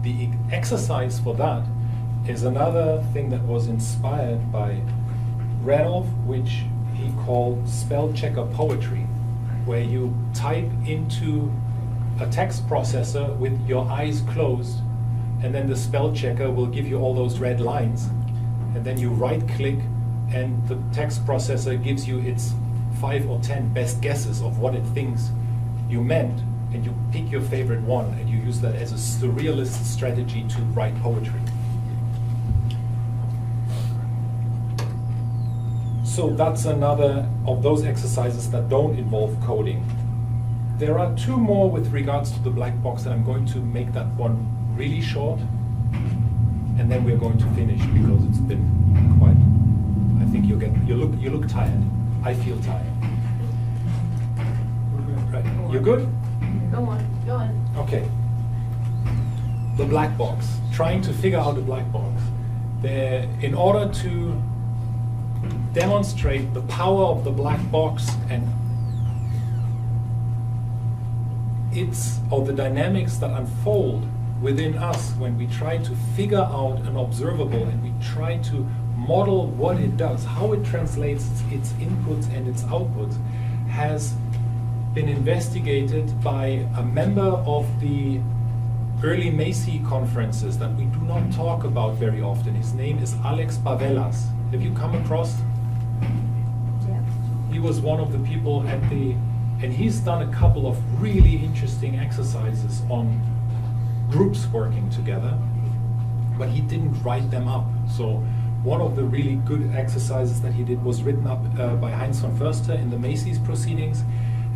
the exercise for that is another thing that was inspired by Ranulph, which he called spell checker poetry, where you type into a text processor with your eyes closed, and then the spell checker will give you all those red lines, and then you right click and the text processor gives you its 5 or 10 best guesses of what it thinks you meant, and you pick your favorite one and you use that as a surrealist strategy to write poetry. So that's another of those exercises that don't involve coding. There are two more with regards to the black box, and I'm going to make that one really short, and then we're going to finish because it's been quite, I think you look tired. I feel tired. Right. You're good? Go on. Okay. The black box. Trying to figure out the black box. In order to demonstrate the power of the black box and the dynamics that unfold within us when we try to figure out an observable and we try to model what it does, how it translates its inputs and its outputs, has been investigated by a member of the early Macy conferences that we do not talk about very often. His name is Alex Bavelas. Have you come across? Yeah. He was one of the people at the, and he's done a couple of really interesting exercises on groups working together, but he didn't write them up. So one of the really good exercises that he did was written up by Heinz von Förster in the Macy's proceedings,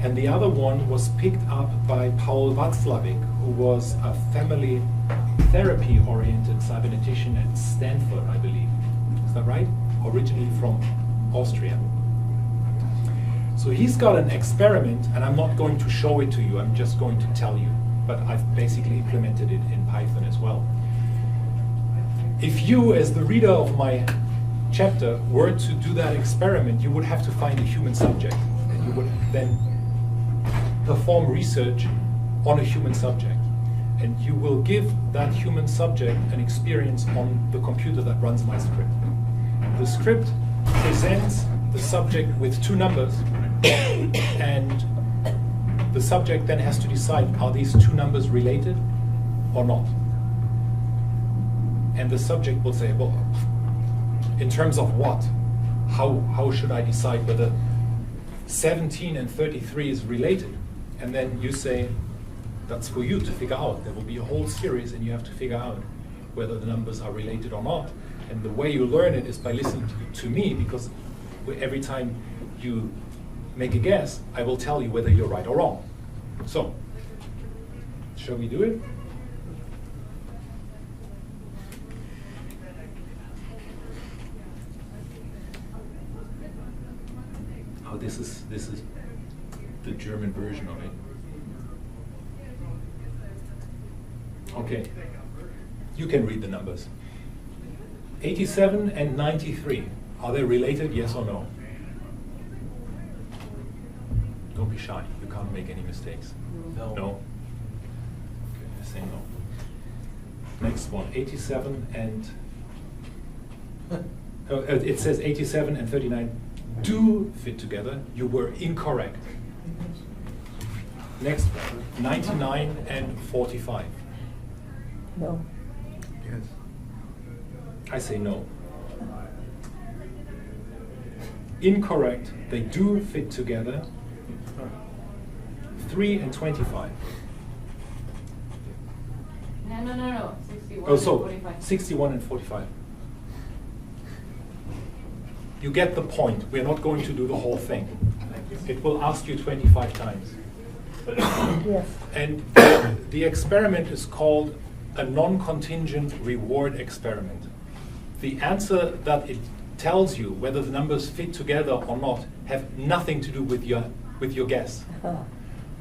and the other one was picked up by Paul Watzlawick, who was a family therapy-oriented cybernetician at Stanford, I believe. Is that right? Originally from Austria. So he's got an experiment, and I'm not going to show it to you, I'm just going to tell you. But I've basically implemented it in Python as well. If you, as the reader of my chapter, were to do that experiment, you would have to find a human subject, and you would then perform research on a human subject. And you will give that human subject an experience on the computer that runs my script. The script presents the subject with two numbers, and the subject then has to decide, are these two numbers related or not? And the subject will say, well, in terms of what? How should I decide whether 17 and 33 is related? And then you say, that's for you to figure out. There will be a whole series, and you have to figure out whether the numbers are related or not. And the way you learn it is by listening to me, because every time you make a guess, I will tell you whether you're right or wrong. So, shall we do it? Oh, this is the German version of it. Okay, you can read the numbers. 87 and 93, are they related, yes or no? Don't be shy, you can't make any mistakes. No? Okay, I say no. Next one, 87 and... it says 87 and 39 do fit together. You were incorrect. Next one, 99 and 45. No. Yes. I say no. Incorrect, they do fit together. 3 and 25. No. 61 Oh, and so 45. 61 and 45. You get the point. We're not going to do the whole thing. It will ask you 25 times. Yes. And the experiment is called a non-contingent reward experiment. The answer that it tells you, whether the numbers fit together or not, have nothing to do with your guess.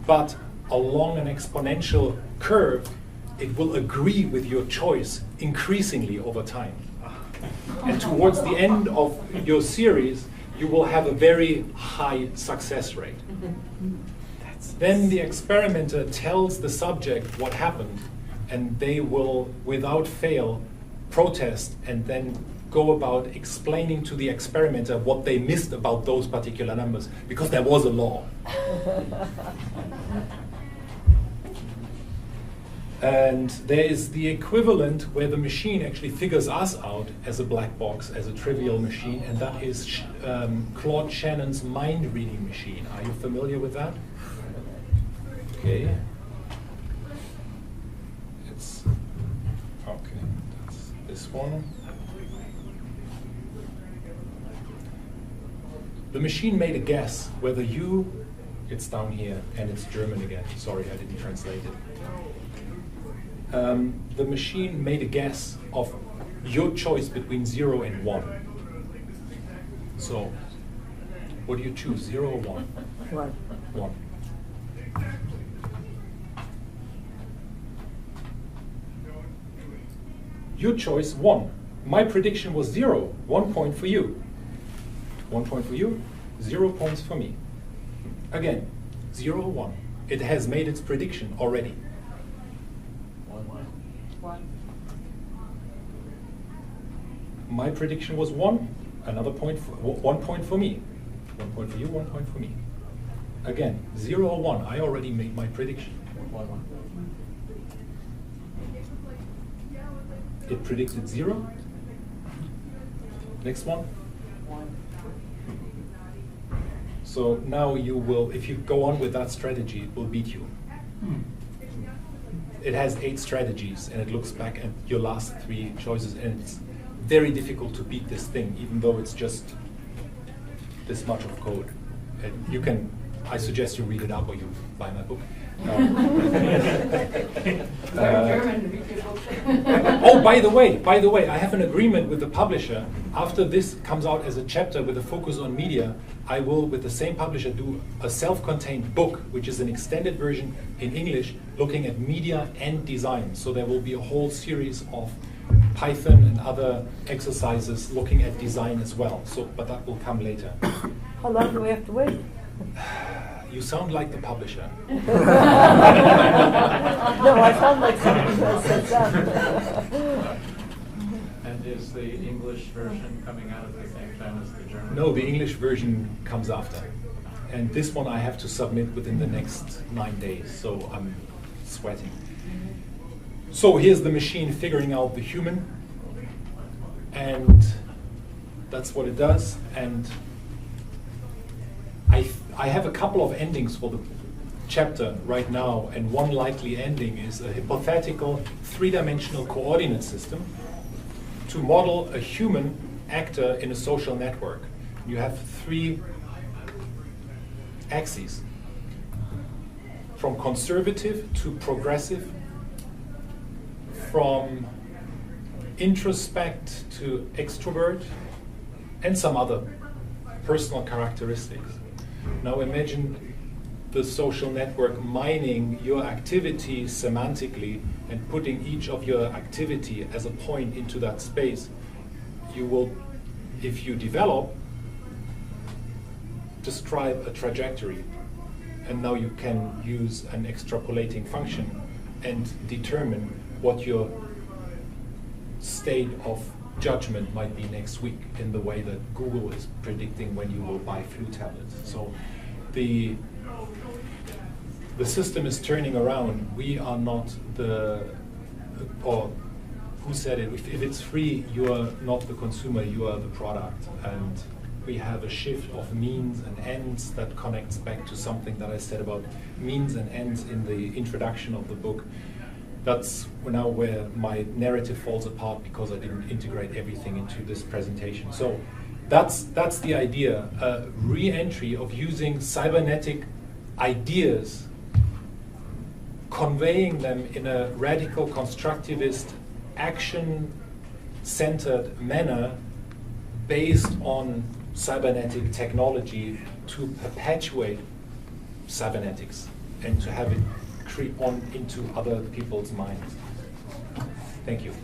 But along an exponential curve, it will agree with your choice increasingly over time. And towards the end of your series, you will have a very high success rate. Then the experimenter tells the subject what happened, and they will, without fail, protest and then go about explaining to the experimenter what they missed about those particular numbers, because there was a law. And there is the equivalent where the machine actually figures us out as a black box, as a trivial machine, and that is Claude Shannon's mind-reading machine. Are you familiar with that? Okay. That's this one. The machine made a guess whether it's down here, and it's German again. Sorry, I didn't translate it. The machine made a guess of your choice between 0 and 1. So, what do you choose, 0 or 1? 1. 1. Your choice, 1. My prediction was 0. 1 point for you. 1 point for you, 0 points for me. Again, 0 or 1. It has made its prediction already. 1. My prediction was 1. Another point, 1 point for me. 1 point for you, 1 point for me. Again, 0 or 1. I already made my prediction. It predicted 0. Next one. So now you will, if you go on with that strategy, it will beat you. It has 8 strategies, and it looks back at your last 3 choices, and it's very difficult to beat this thing, even though it's just this much of code. And you can, I suggest you read it up or you buy my book. Oh, by the way, I have an agreement with the publisher. After this comes out as a chapter with a focus on media, I will, with the same publisher, do a self-contained book, which is an extended version in English, looking at media and design. So there will be a whole series of Python and other exercises looking at design as well. So, but that will come later. How long do we have to wait? You sound like the publisher. No, I sound like somebody who has said that. And is the English version coming out at the same time as the German? No, the English version comes after. And this one I have to submit within the next 9 days, so I'm sweating. So here's the machine figuring out the human, and that's what it does. And I have a couple of endings for the chapter right now, and one likely ending is a hypothetical 3-dimensional coordinate system to model a human actor in a social network. You have 3 axes, from conservative to progressive, from introspect to extrovert, and some other personal characteristics. Now imagine the social network mining your activity semantically and putting each of your activity as a point into that space. You will, if you develop, describe a trajectory. And now you can use an extrapolating function and determine what your state of judgment might be next week, in the way that Google is predicting when you will buy flu tablets. So the system is turning around. We are not or who said it? If it's free, you are not the consumer, you are the product. And we have a shift of means and ends that connects back to something that I said about means and ends in the introduction of the book. That's now where my narrative falls apart, because I didn't integrate everything into this presentation. So that's the idea, a re-entry of using cybernetic ideas, conveying them in a radical constructivist, action-centered manner based on cybernetic technology to perpetuate cybernetics and to have it creep on into other people's minds. Thank you.